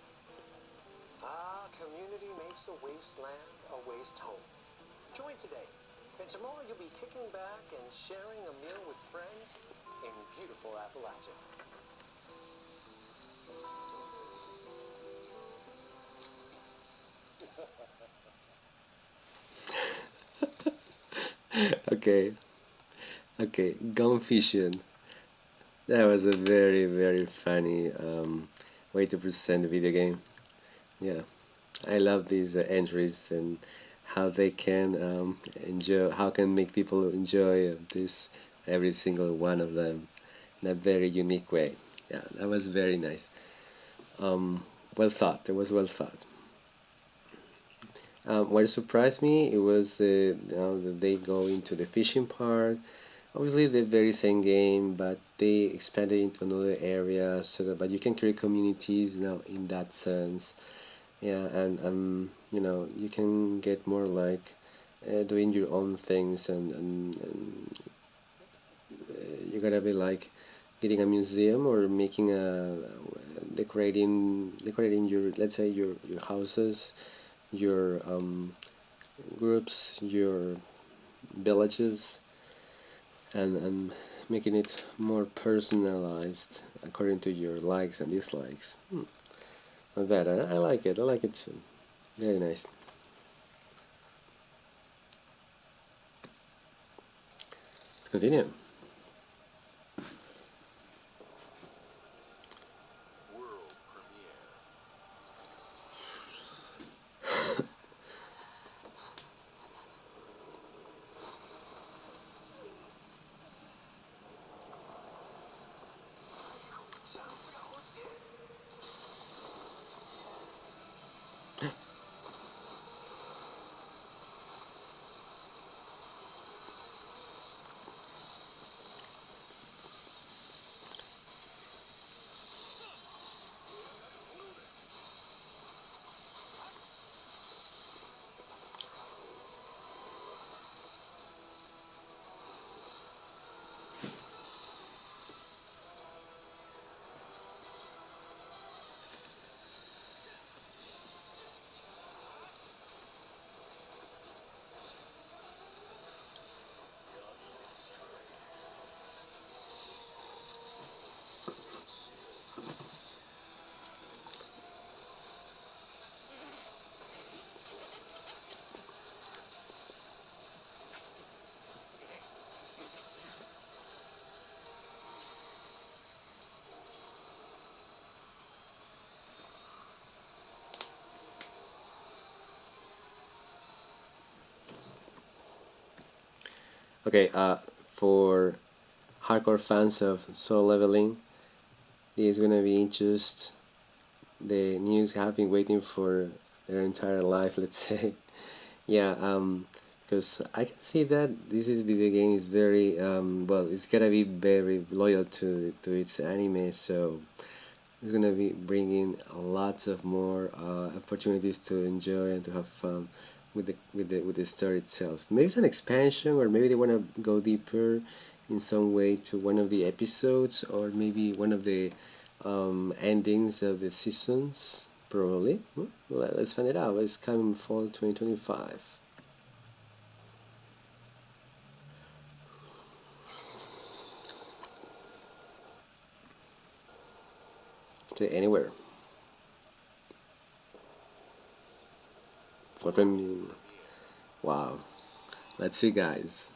Ah, community makes a wasteland a waste home. Join today, and tomorrow you'll be kicking back and sharing a meal with friends in beautiful Appalachia. Okay. Okay. Gone Fission. That was a very funny way to present the video game. Yeah, I love these entries and how they can enjoy, how can make people enjoy this, every single one of them, in a very unique way. Yeah, that was very nice. Well thought. It was well thought. What surprised me, it was that they go into the fishing part. Obviously, the very same game, but they expanded into another area, so that, but you can create communities now in that sense. Yeah, and you know, you can get more like doing your own things, and you gotta be like getting a museum or making a decorating your, let's say, your houses, your groups, your villages, and making it more personalized according to your likes and dislikes. Not bad. I like it. I like it too. Very nice. Let's continue. Okay, for hardcore fans of Soul Leveling, this is gonna be just the news have been waiting for their entire life, let's say. Yeah, because I can see that this is video game is very well, it's gonna be very loyal to its anime, so it's gonna be bringing lots of more opportunities to enjoy and to have fun with the story itself. Maybe it's an expansion, or maybe they want to go deeper in some way to one of the episodes, or maybe one of the endings of the seasons. Probably. Well, let's find it out. It's coming fall 2025. Play anywhere. Wow. Let's see, guys.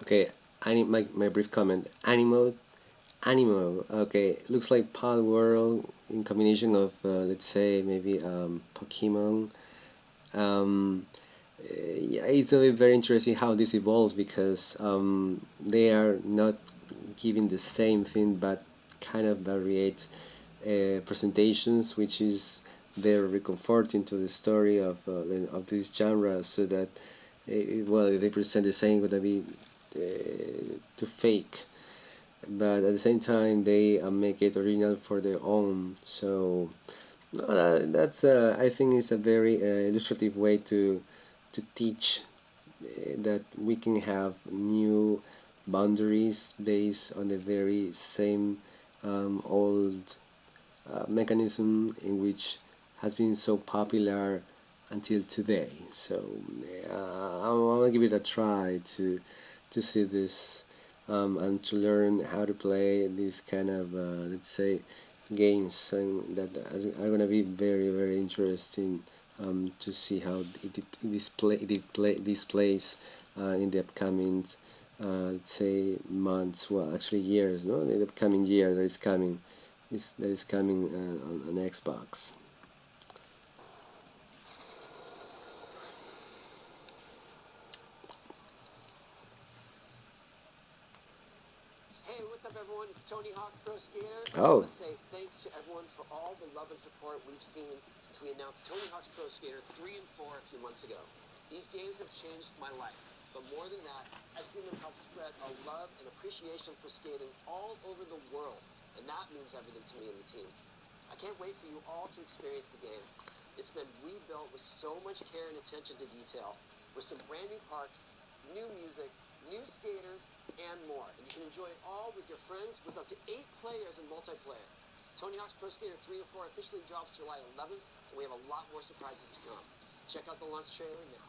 Okay, my brief comment. Animo. Okay, looks like Pal World in combination of let's say maybe Pokemon. Yeah, it's gonna be very interesting how this evolves because they are not giving the same thing but kind of variate presentations, which is very comforting to the story of this genre, so that well, if they present the same, gonna be too fake, but at the same time they make it original for their own. So that's I think is a very illustrative way to teach that we can have new boundaries based on the very same old mechanism in which has been so popular until today. So I want to give it a try to see this and to learn how to play this kind of let's say games, and that are going to be very interesting to see how it displays in the upcoming let's say months, well actually years, no, the upcoming year that is coming on Xbox. Hey, what's up, everyone? It's Tony Hawk Pro Skater. I Oh, just want to say thanks to everyone for all the love and support we've seen since we announced Tony Hawk's Pro Skater 3 and 4 a few months ago. These games have changed my life, but more than that, I've seen them help spread a love and appreciation for skating all over the world, and that means everything to me and the team. I can't wait for you all to experience the game. It's been rebuilt with so much care and attention to detail, with some brand new parks, new music, new skaters, and more. And you can enjoy it all with your friends with up to 8 players in multiplayer. Tony Hawk's Pro Skater 3 and 4 officially drops July 11th, and we have a lot more surprises to come. Check out the launch trailer now.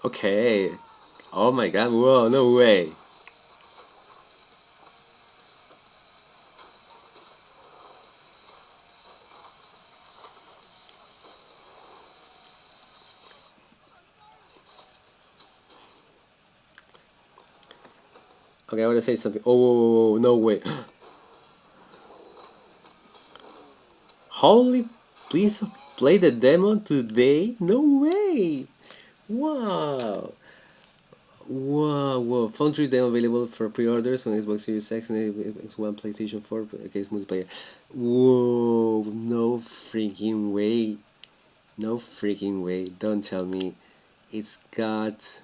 Okay. Oh my god, whoa, no way. Okay, I want to say something. Oh, whoa, whoa, whoa, no way. Holy, please play the demo today? No way. Wow. Wow, wow. Foundry demo available for pre-orders on Xbox Series X and Xbox One, PlayStation 4, case multiplayer. Whoa, no freaking way. No freaking way. Don't tell me it's got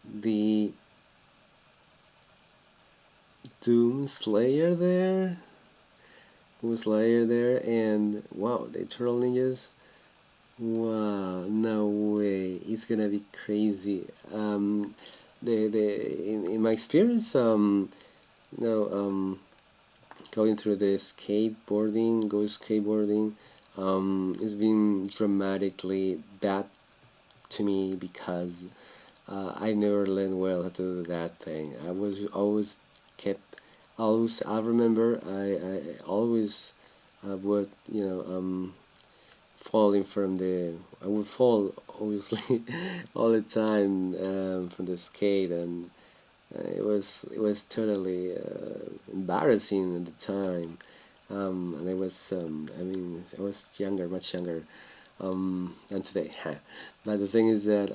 the Doom Slayer there? Doom Slayer there, and wow, the Eternal Ninjas. Wow, no way. It's gonna be crazy. In my experience, going through the skateboarding, it's been dramatically bad to me because I never learned well how to do that thing. I was always kept, always. I remember I always would falling from the. I would fall obviously all the time from the skate, and it was totally embarrassing at the time. And I was I was younger, much younger than today. But the thing is that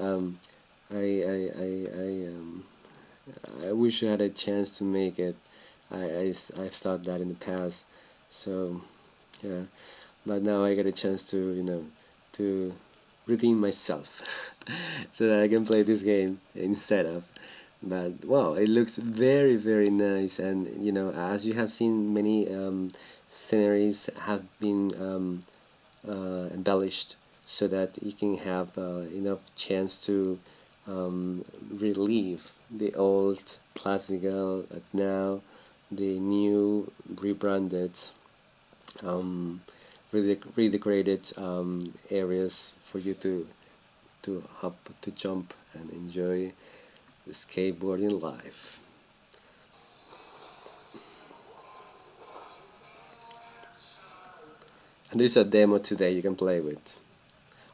I wish I had a chance to make it. I've thought that in the past, so yeah. But now I get a chance to to redeem myself, so that I can play this game instead of. But wow, it looks very very nice, and as you have seen, many sceneries have been embellished so that you can have enough chance to relive the old classical, and now the new rebranded redecorated areas for you to hop, to jump and enjoy the skateboarding life. And there's a demo today you can play with,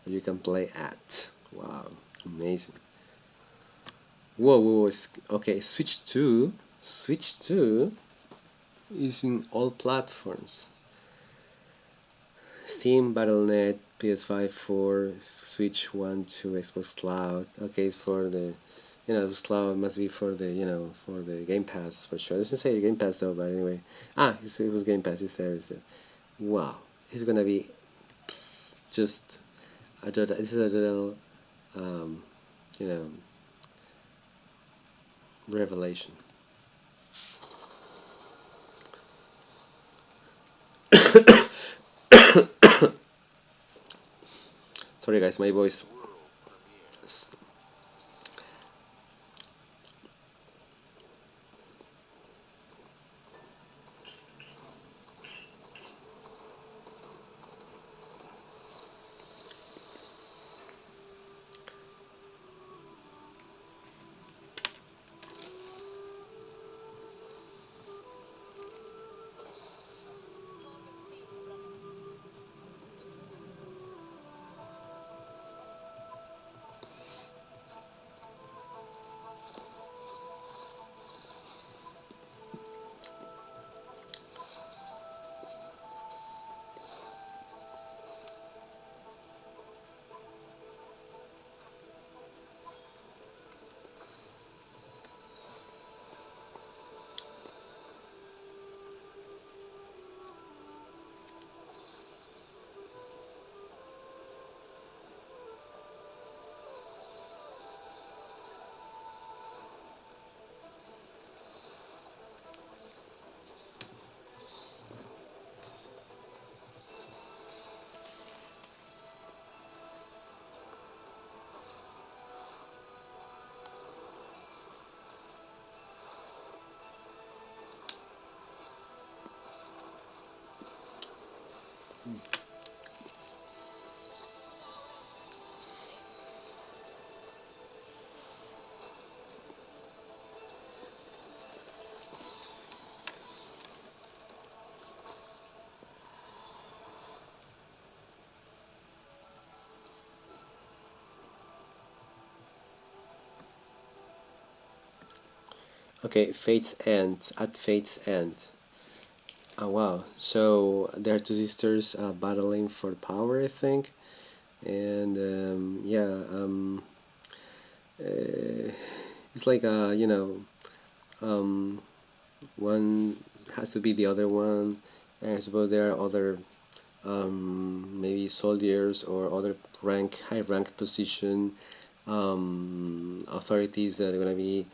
or you can play at. Wow, amazing. Whoa, whoa, whoa. Okay, Switch 2 is in all platforms. Steam, Battle.net, PS5, 4, Switch 1, 2, Xbox Cloud. Okay, it's for the, this cloud must be for the, for the Game Pass for sure. It doesn't say Game Pass though, but anyway. It was Game Pass. It's there. Wow, it's gonna be just this is a little, revelation. Sorry guys, my voice. Okay, Fate's End. At Fate's End. Oh wow! So there are two sisters battling for power, I think, and yeah, it's like you know, one has to be the other one, and I suppose there are other maybe soldiers or other high rank position authorities that are gonna be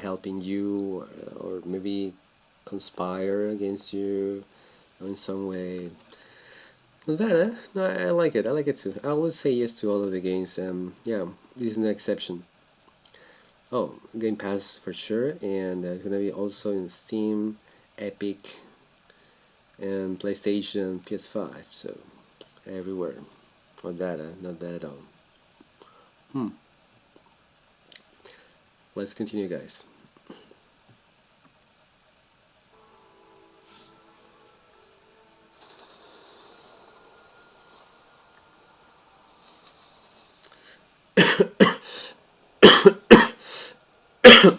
helping you, or maybe conspire against you in some way. Not bad, huh? No, I like it. I like it too. I always say yes to all of the games. Yeah, this is no exception. Oh, Game Pass for sure, and it's gonna be also in Steam, Epic, and PlayStation, PS5. So everywhere. Not bad, huh? Not bad at all. Let's continue, guys.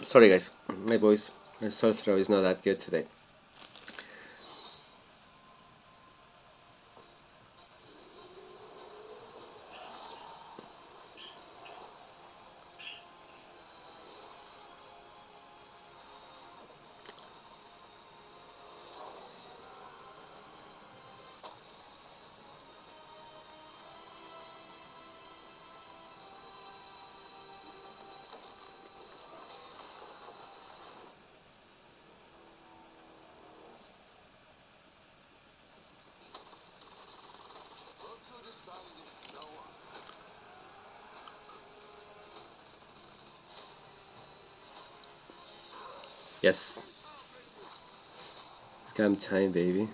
Sorry, guys. My voice, my sore throat is not that good today. Yes. Scam time, baby.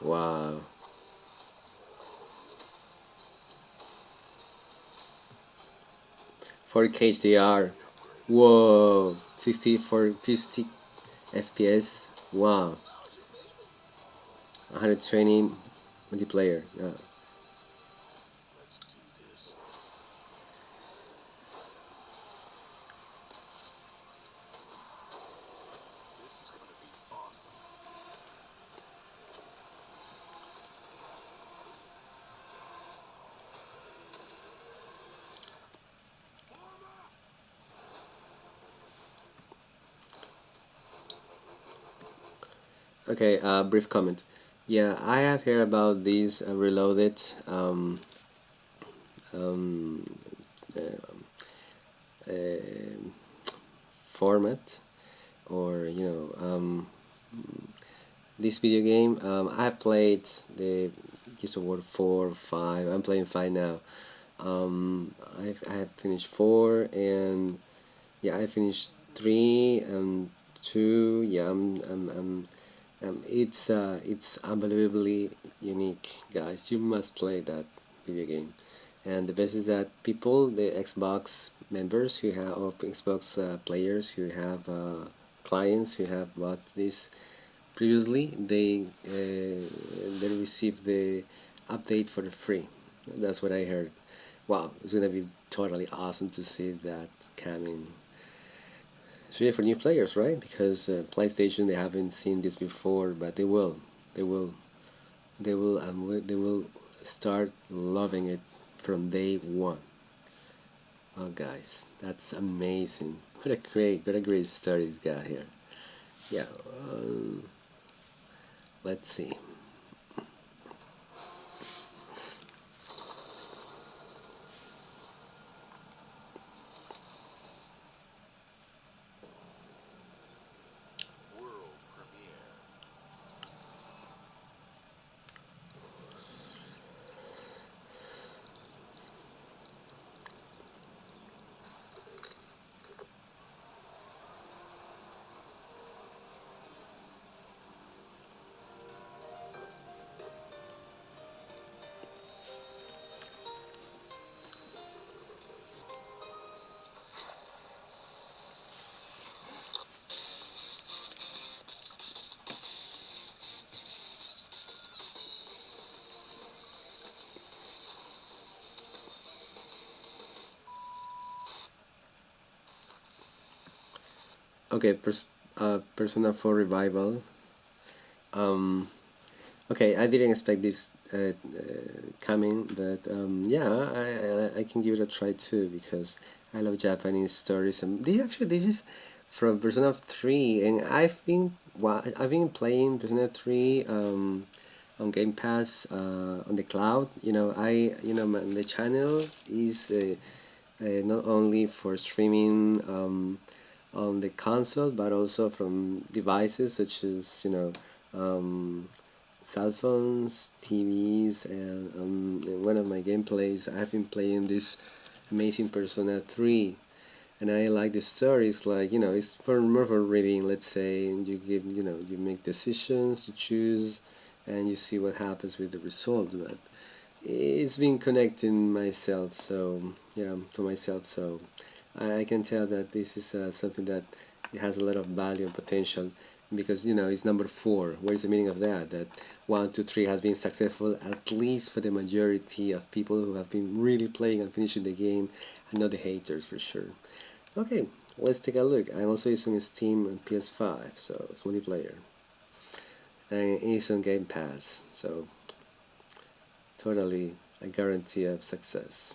Wow. 4K HDR. Whoa. 60 for 50 FPS. Wow. 120 multiplayer. Yeah. Okay, brief comment. Yeah, I have heard about these reloaded um, uh, format, or this video game. I've played the Gears of War 4, 5. I'm playing 5 now. I have finished 4, and yeah, I finished 3 and 2. Yeah, it's unbelievably unique, guys. You must play that video game. And the best is that people, the Xbox members who have, or Xbox players who have clients who have bought this previously, they receive the update for free. That's what I heard. Wow, it's gonna be totally awesome to see that coming. It's really for new players, right? Because PlayStation, they haven't seen this before, but they will, they will, they will start loving it from day one. Oh, guys, that's amazing! What a great story he's got here. Yeah, let's see. Okay, Persona 4 Revival. Okay, I didn't expect this coming, but yeah, I can give it a try too, because I love Japanese stories. And this is from Persona 3, and I've been playing Persona 3 on Game Pass on the cloud. The channel is not only for streaming on the console, but also from devices such as cell phones, TVs, and in one of my gameplays I've been playing this amazing Persona 3, and I like the story. It's like, it's for more for reading, let's say, and you make decisions, you choose, and you see what happens with the result. But it's been connecting myself, so to myself, so I can tell that this is something that it has a lot of value and potential, because it's number 4. What is the meaning of that? That 1, 2, 3 has been successful, at least for the majority of people who have been really playing and finishing the game, and not the haters, for sure. Okay, let's take a look. I'm also using Steam and PS5, so it's multiplayer, and it's on Game Pass, so totally a guarantee of success.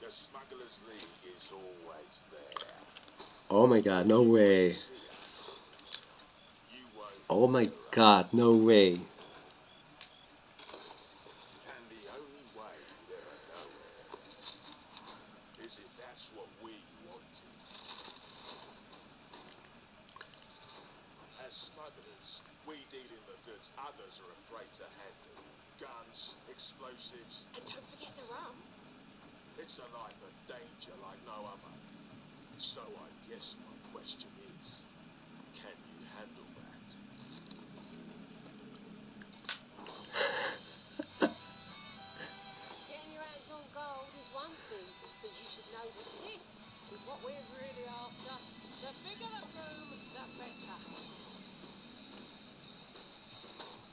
The Smugglers League is always there. Oh my god, no way. You won't Oh my hear god, us. no way. And the only way you'd ever know it is if that's what we wanted. As smugglers, we deal in the goods others are afraid to handle. Guns, explosives. And don't forget the rum. It's a life of danger like no other. So I guess my question is, can you handle that? Getting your hands on gold is one thing, but you should know that this is what we're really after. The bigger the room, the better.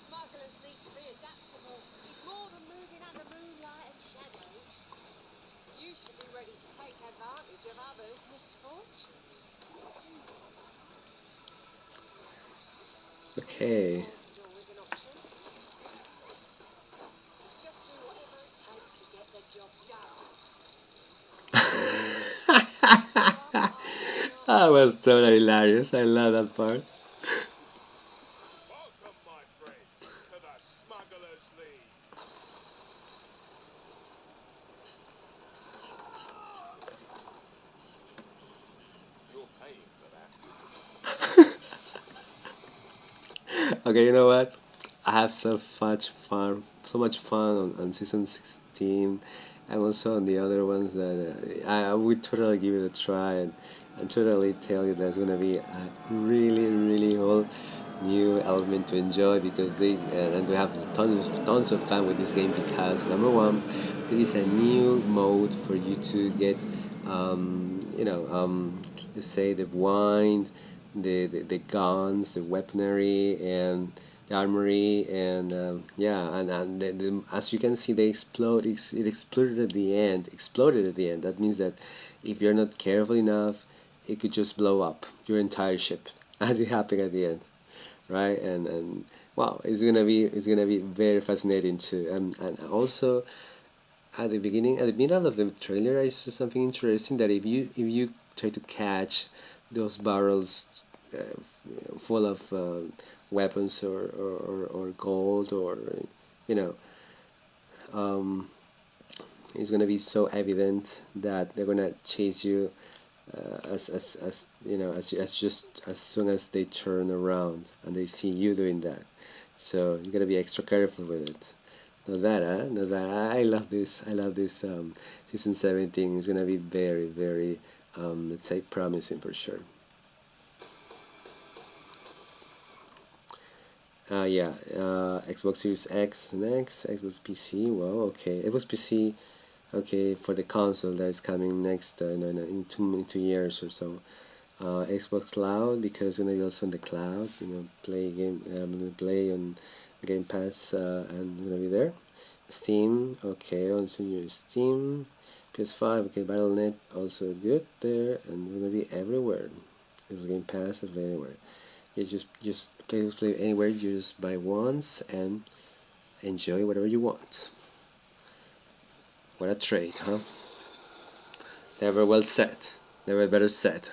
Smugglers need to be adaptable. It's more than moving under moonlight and shadows. You should be ready to take advantage of others' misfortune. Okay. Force is always an option. Just do whatever it takes to get the job done. That was totally hilarious. I love that part. Welcome, my friend, to the Smugglers League. You're paying for that. Okay, you know what? I have so much fun on season 16, and also on the other ones that I would totally give it a try, and totally tell you there's gonna be a really, really whole new element to enjoy, because we have tons of fun with this game, because number one, there is a new mode for you to get, let's say, the wine, the guns, the weaponry, and the armory, and as you can see, they explode. It exploded at the end. Exploded at the end. That means that if you're not careful enough, it could just blow up your entire ship, as it happened at the end, right? And wow, it's gonna be very fascinating too. And also at the middle of the trailer, I saw something interesting, that if you try to catch those barrels full of weapons, or gold, or you know it's gonna be so evident that they're gonna chase you, as soon as they turn around and they see you doing that. So you gotta be extra careful with it. Not bad, huh? Not bad. I love this. I love this. Season 17 is gonna be very, very, let's say, promising for sure. Yeah, Xbox Series X and X, Xbox PC. Wow, okay. Xbox PC Okay, for the console that is coming next in 2 years or so. Xbox Cloud, because it's gonna be also on the cloud. Play on Game Pass, and gonna be there. Steam, okay, also your Steam. PS5, okay, Battle.net also good there, and gonna be everywhere. It's Game Pass is everywhere. You just play anywhere. You just buy once and enjoy whatever you want. What a trade, huh? Never well said. Never better said.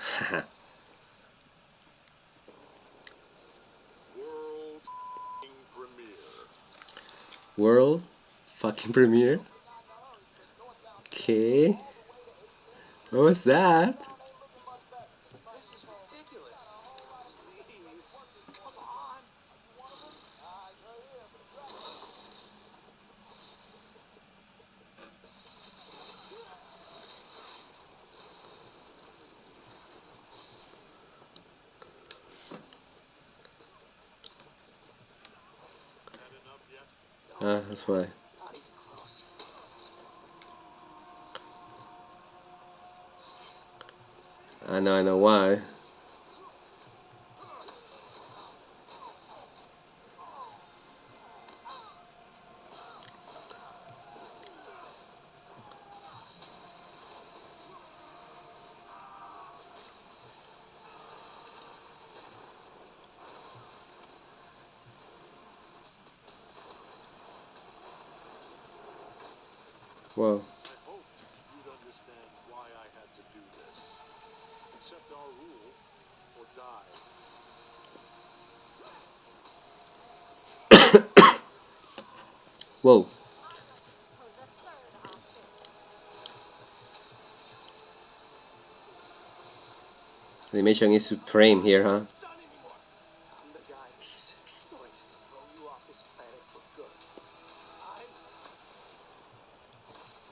World fucking premiere. Okay. What was that? This is ridiculous. Please, come on. That's why. Not even close. I know why. Well, I hoped you'd understand why I had to do this. Accept our rule or die. whoa. Propose a third option. The animation is supreme here, huh? Son anymore. I'm the guy who's going to throw you off this planet for good.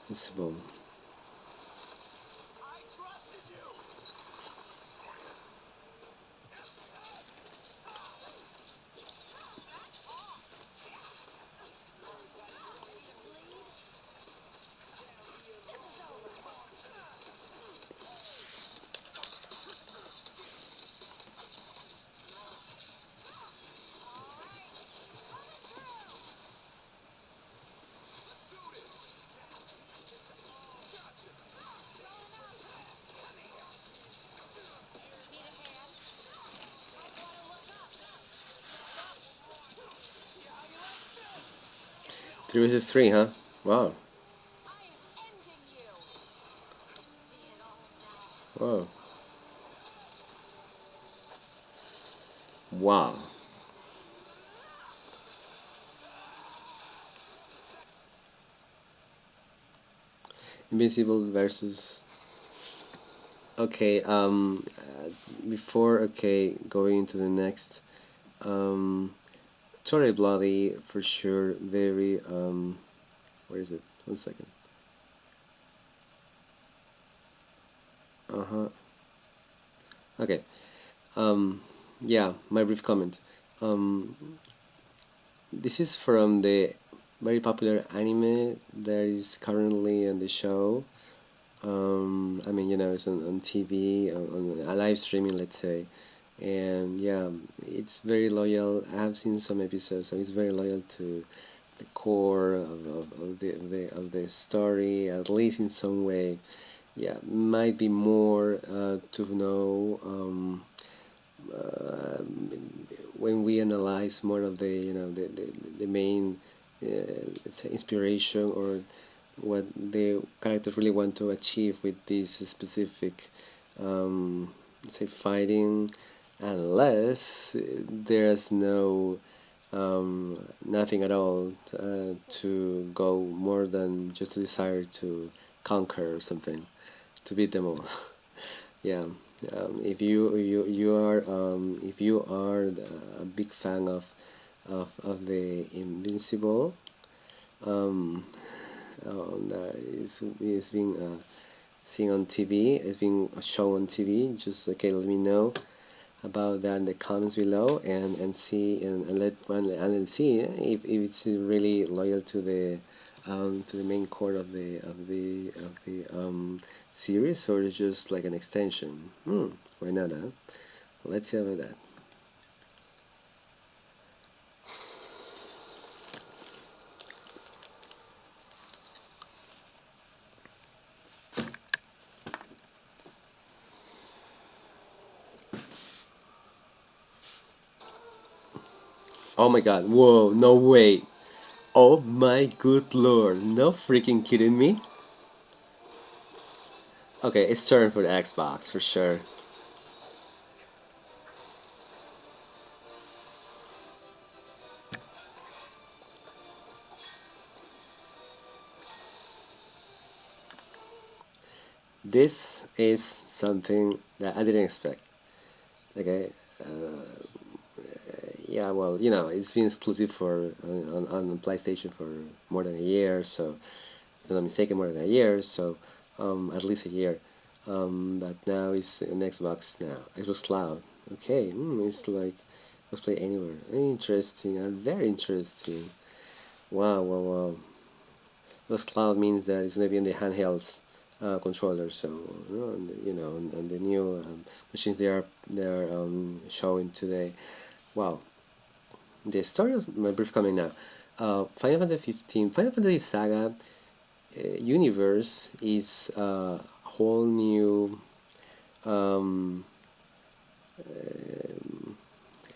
Invincible. I trusted you. Need a hand? Might want to look up. 3 vs 3, huh? Wow. I am ending you. I see it all now. Wow. Wow. Invincible versus. Okay. Before going into the next. Totally bloody for sure. Very Where is it? 1 second. Okay. Yeah, my brief comment. This is from the very popular anime that is currently on the show. I mean, it's on TV, on a live streaming, let's say. And yeah, it's very loyal. I have seen some episodes, so it's very loyal to the core of the story, at least in some way. Yeah, might be more to know when we analyze more of the main let's say inspiration, or what the characters really want to achieve with this specific say fighting, unless there's nothing at all to go more than just a desire to conquer or something, to beat them all. Yeah. If you are a big fan of the Invincible, is being seen on TV, it's being shown on TV. Just let me know about that in the comments below, and see and see if it's really loyal to the to the main core of the series, or is just like an extension? Why not? Huh? Let's see about that. Oh my god, whoa, no way. Oh my good lord, no freaking kidding me? Okay, it's turn for the Xbox, for sure. This is something that I didn't expect. Okay, yeah, well, you know, it's been exclusive for on PlayStation for more than a year, so if I'm not mistaken, more than a year, so at least a year. But now it's an Xbox now, Xbox Cloud. Okay, it's like let's play anywhere. Interesting, very interesting. Wow, wow, wow. Xbox Cloud means that it's gonna be in the handhelds controller. So you know, and the new machines they are showing today. Wow, the story of my brief comment now. Final Fantasy 15, Final Fantasy Saga universe is a whole new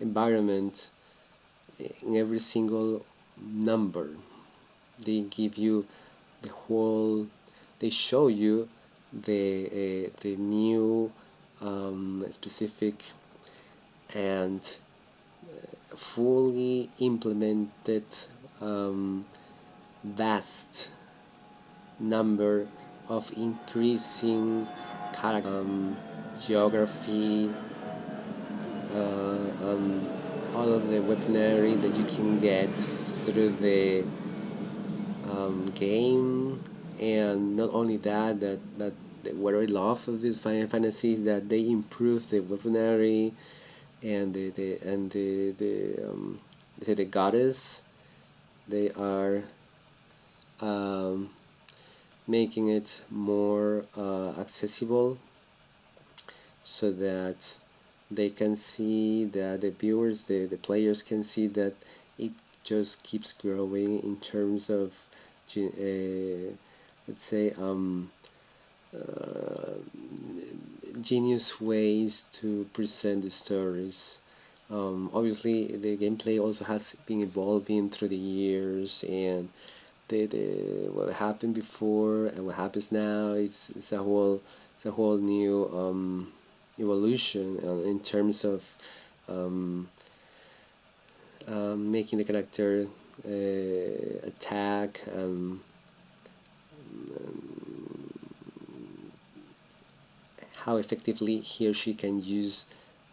environment in every single number. They give you the whole. They show you the new specific and fully implemented vast number of increasing character, geography, all of the weaponry that you can get through the game. And not only that, what I love of these Final Fantasy is that they improve the weaponry and the goddess. They are making it more accessible, so that they can see that the viewers, the players can see that it just keeps growing in terms of let's say genius ways to present the stories. Obviously the gameplay also has been evolving through the years, and what happened before and what happens now, it's a whole new evolution in terms of making the character attack, how effectively he or she can use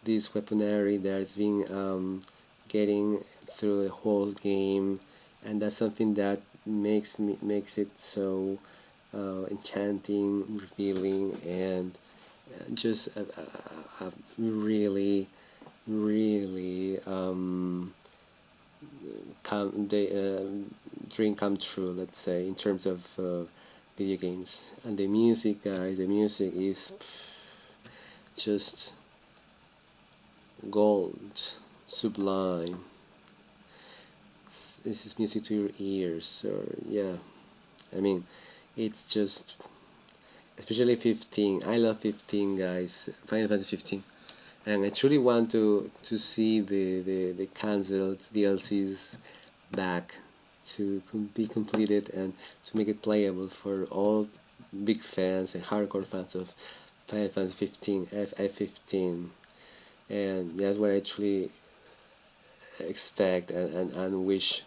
this weaponry that's been getting through the whole game. And that's something that makes it so enchanting, revealing, and just a really dream come true, let's say, in terms of video games. And the music, guys, the music is just gold, sublime. This is music to your ears. So yeah, I mean, it's just, especially 15. I love 15, guys. Final Fantasy 15, and I truly want to see the cancelled DLCs back to be completed and to make it playable for all big fans and hardcore fans of Final Fantasy 15, FF15. And that's what I truly expect and wish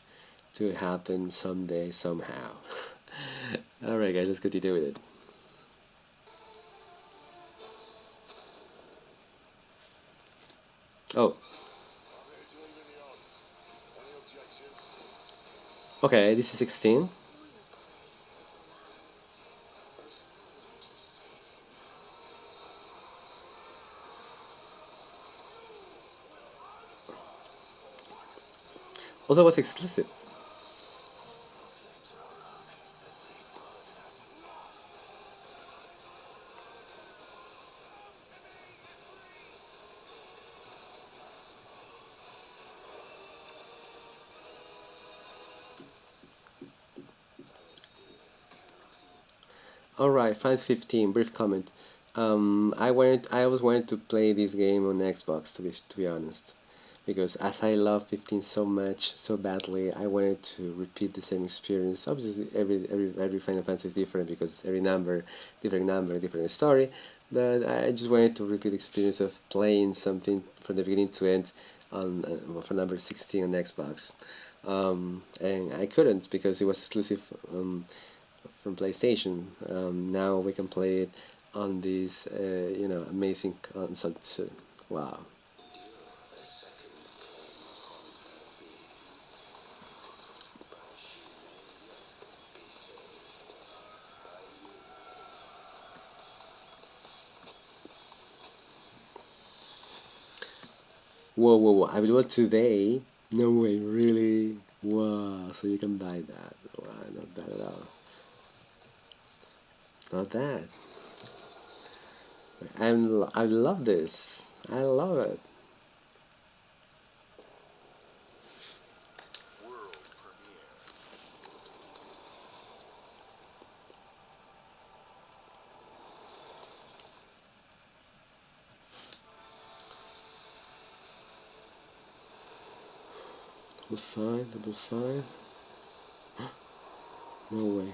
to happen someday, somehow. Alright guys, let's continue with it. Oh. Okay, this is 16. Also was exclusive. Alright, Fantasy 15, brief comment. I always wanted to play this game on Xbox, to be honest, because as I love 15 so much, so badly, I wanted to repeat the same experience. Obviously, every Final Fantasy is different because every number, different story. But I just wanted to repeat the experience of playing something from the beginning to end on for number 16 on Xbox, and I couldn't because it was exclusive from PlayStation. Now we can play it on this, amazing console too. Wow. Whoa, whoa, whoa! I will do it today. No way, really? Wow! So you can buy that? Wow, not bad at all. Not bad. I love this. I love it. World premiere. Double fine. No way.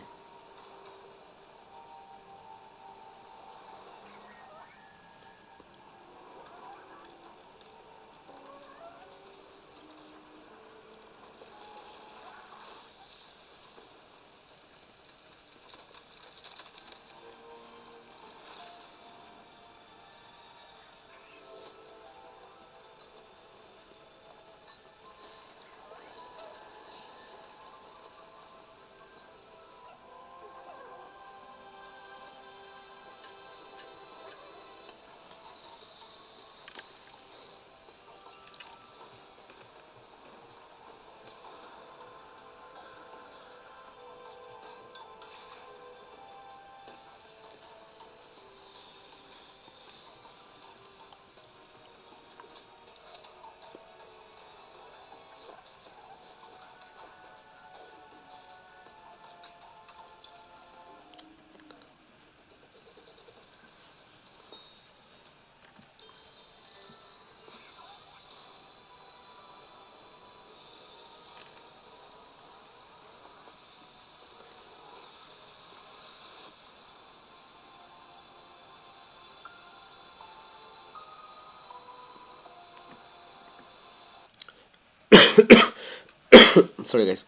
Sorry, guys.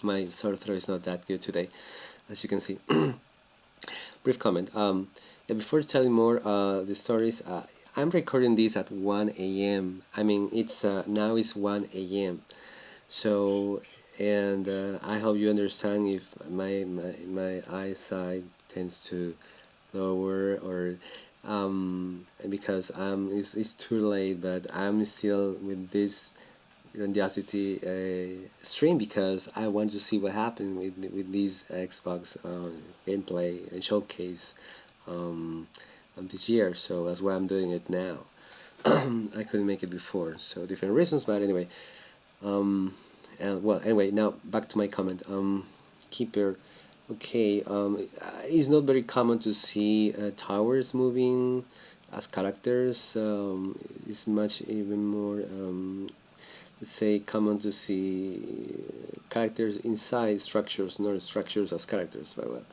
My sore throat is not that good today, as you can see. Brief comment. Yeah, before telling more the stories, I'm recording this at 1 a.m. I mean, it's now it's 1 a.m. So, and I hope you understand if my eyesight tends to lower or because it's too late, but I'm still with this grandiosity stream because I want to see what happened with these Xbox gameplay and showcase this year. So that's why I'm doing it now. I couldn't make it before, so different reasons. But anyway, and well, anyway, now back to my comment. Keeper. Okay, it's not very common to see towers moving as characters. It's much even more say common to see characters inside structures, not structures as characters. But well,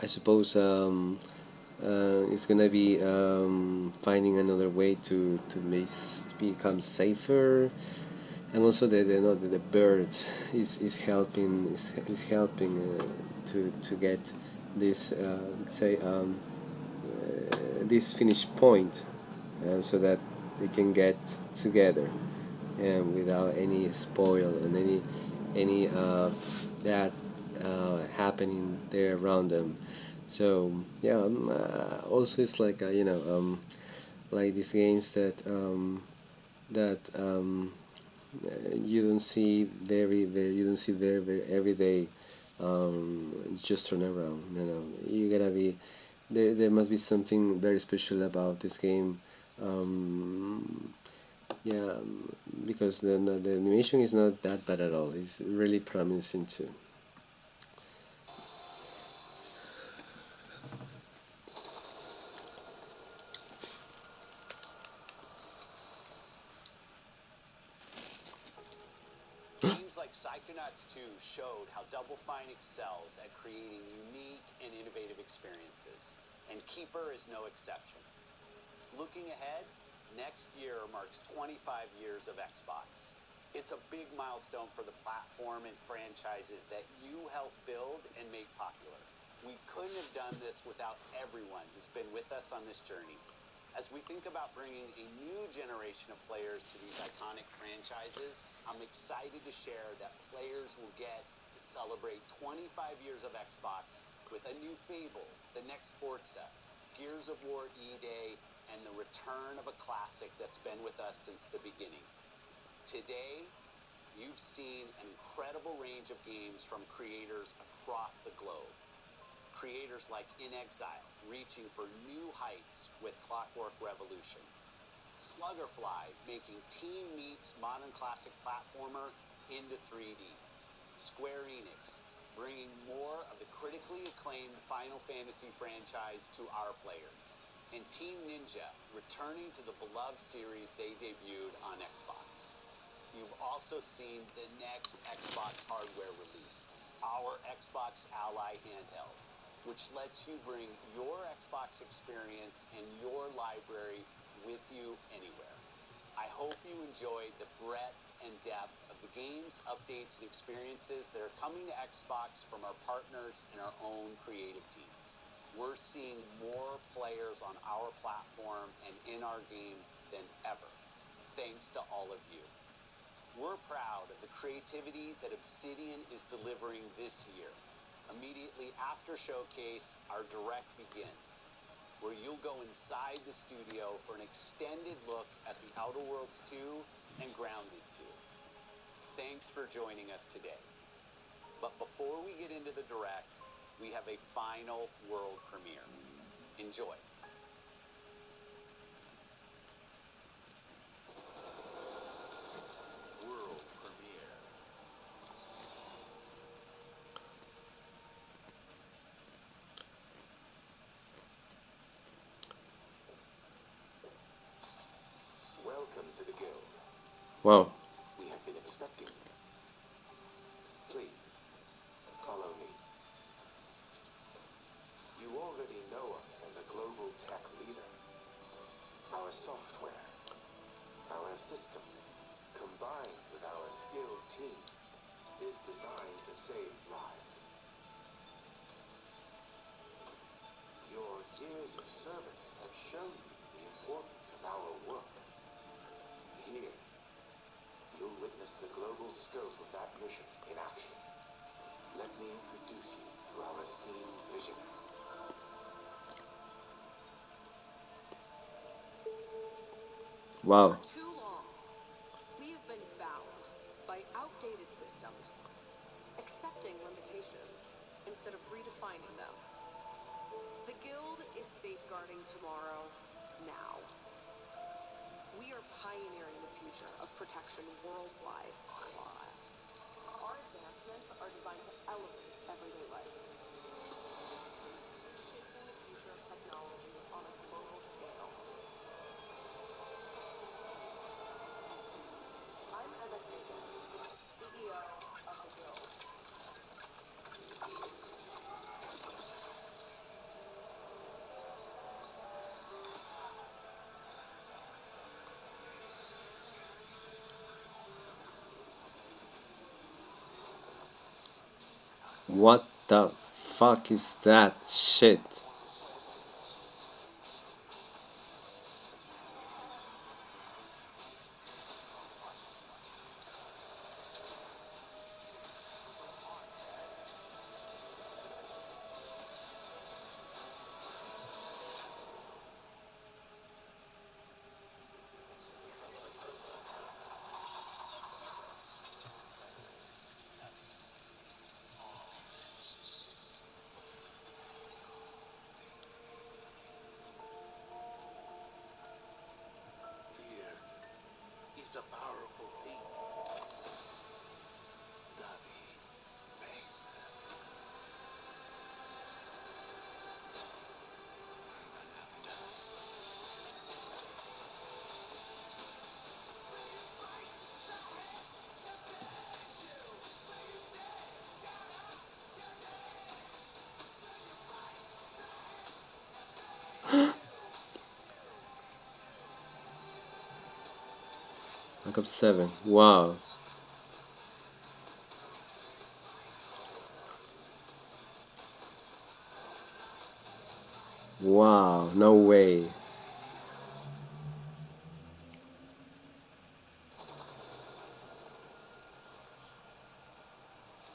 I suppose it's gonna be finding another way to become safer, and also the bird is helping to get this let's say this finish point, so that they can get together and without any spoil and any that happening there around them. So yeah, also it's like like these games that you don't see very every day. Just turn around. You gotta be there must be something very special about this game. Yeah, because the animation is not that bad at all. It's really promising too. Games like Psychonauts 2 showed how Double Fine excels at creating unique and innovative experiences, and Keeper is no exception. Looking ahead, next year marks 25 years of Xbox. It's a big milestone for the platform and franchises that you helped build and make popular. We couldn't have done this without everyone who's been with us on this journey. As we think about bringing a new generation of players to these iconic franchises, I'm excited to share that players will get to celebrate 25 years of Xbox with a new Fable, the next Forza, Gears of War E-Day, and the return of a classic that's been with us since the beginning. Today, you've seen an incredible range of games from creators across the globe. Creators like In Exile, reaching for new heights with Clockwork Revolution. Sluggerfly, making Team Meat's modern classic platformer into 3D. Square Enix, bringing more of the critically acclaimed Final Fantasy franchise to our players. And Team Ninja, returning to the beloved series they debuted on Xbox. You've also seen the next Xbox hardware release, our Xbox Ally handheld, which lets you bring your Xbox experience and your library with you anywhere. I hope you enjoyed the breadth and depth of the games, updates, and experiences that are coming to Xbox from our partners and our own creative teams. We're seeing more players on our platform and in our games than ever, thanks to all of you. We're proud of the creativity that Obsidian is delivering this year. Immediately after Showcase, our Direct begins, where you'll go inside the studio for an extended look at the Outer Worlds 2 and Grounded 2. Thanks for joining us today. But before we get into the Direct, we have a final world premiere. Enjoy. World premiere. Welcome to the Guild. Wow. We have been expecting you. Please, follow me. You already know us as a global tech leader. Our software, our systems, combined with our skilled team, is designed to save lives. Your years of service have shown you the importance of our work. Here, you'll witness the global scope of that mission in action. Let me introduce you to our esteemed visionary. Wow. For too long, we have been bound by outdated systems, accepting limitations instead of redefining them. The Guild is safeguarding tomorrow, now. We are pioneering the future of protection worldwide. Our advancements are designed to elevate everyday life, shaping the future of technology on a global scale. I'm Emma Gaiden, CEO of the Guild. What the fuck is that shit? Black Ops 7. Wow. Wow, no way.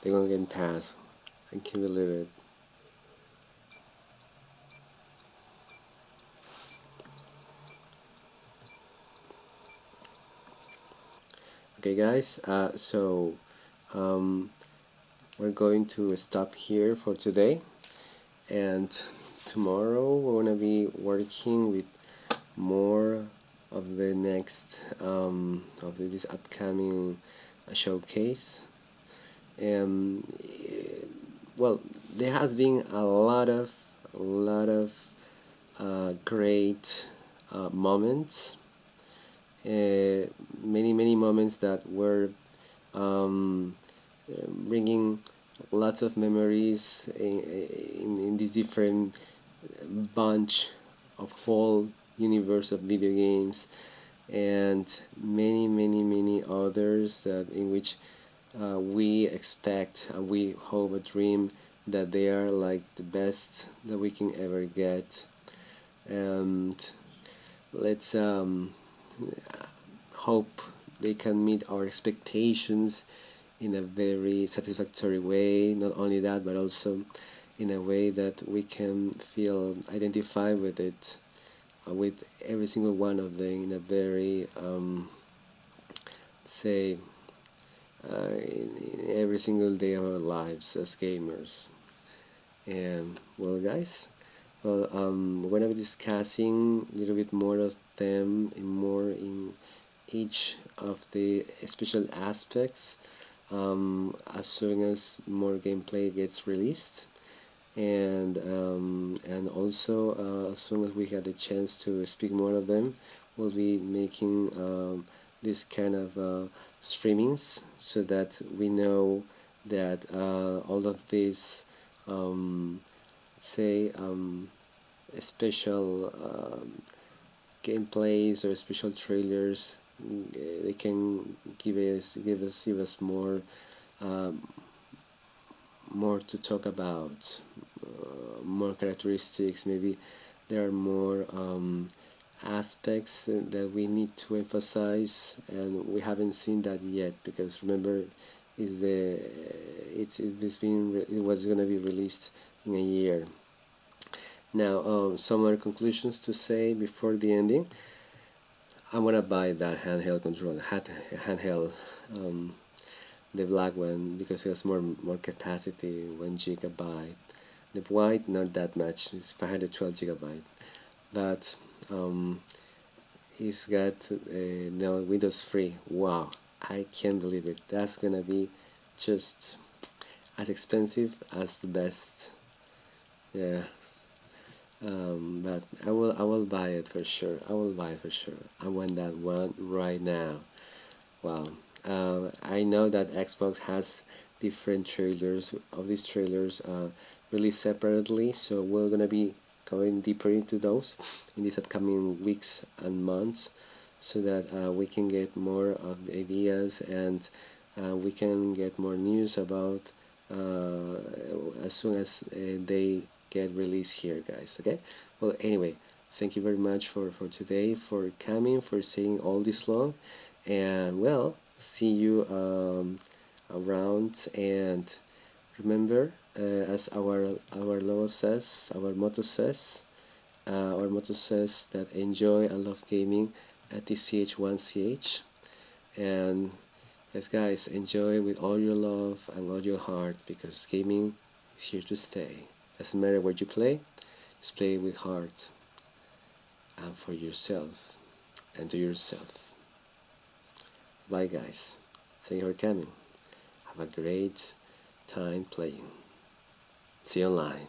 They're gonna get past. I can't believe it. Okay guys, so we're going to stop here for today, and tomorrow we're gonna be working with more of the next of this upcoming showcase. And well, there has been a lot of great moments, many moments that were bringing lots of memories in this different bunch of whole universe of video games, and many others in which we expect and we hope and dream that they are like the best that we can ever get. And let's hope they can meet our expectations in a very satisfactory way. Not only that, but also in a way that we can feel identified with it, with every single one of them in a very say in every single day of our lives as gamers. And well guys, well we're gonna be discussing a little bit more of them and more in each of the special aspects as soon as more gameplay gets released, and also as soon as we had the chance to speak more of them, we'll be making this kind of streamings, so that we know that all of these say special gameplays or special trailers, they can give us more to talk about, more characteristics. Maybe there are more aspects that we need to emphasize, and we haven't seen that yet, because remember, it was gonna be released in a year. Now some other conclusions to say before the ending. I'm gonna buy that handheld controller, handheld, the black one, because it has more capacity, 1 GB. The white, not that much, it's 512 GB, but it's got no Windows free. Wow, I can't believe it. That's gonna be just as expensive as the best. Yeah. But I will buy it for sure. I will buy it for sure. I want that one right now. Wow. I know that Xbox has different trailers of these trailers released separately, so we're gonna be going deeper into those in these upcoming weeks and months, so that we can get more of the ideas, and we can get more news about as soon as they get released here, guys. Okay, well, anyway, thank you very much for today, for coming, for staying all this long, and well, see you around. And remember, as our logo says, our motto says, that enjoy and love gaming at TCH1CH. And yes guys, enjoy with all your love and all your heart, because gaming is here to stay. Doesn't matter where you play, just play with heart, and for yourself and to yourself. Bye guys, thank you for coming. Have a great time playing. See you online.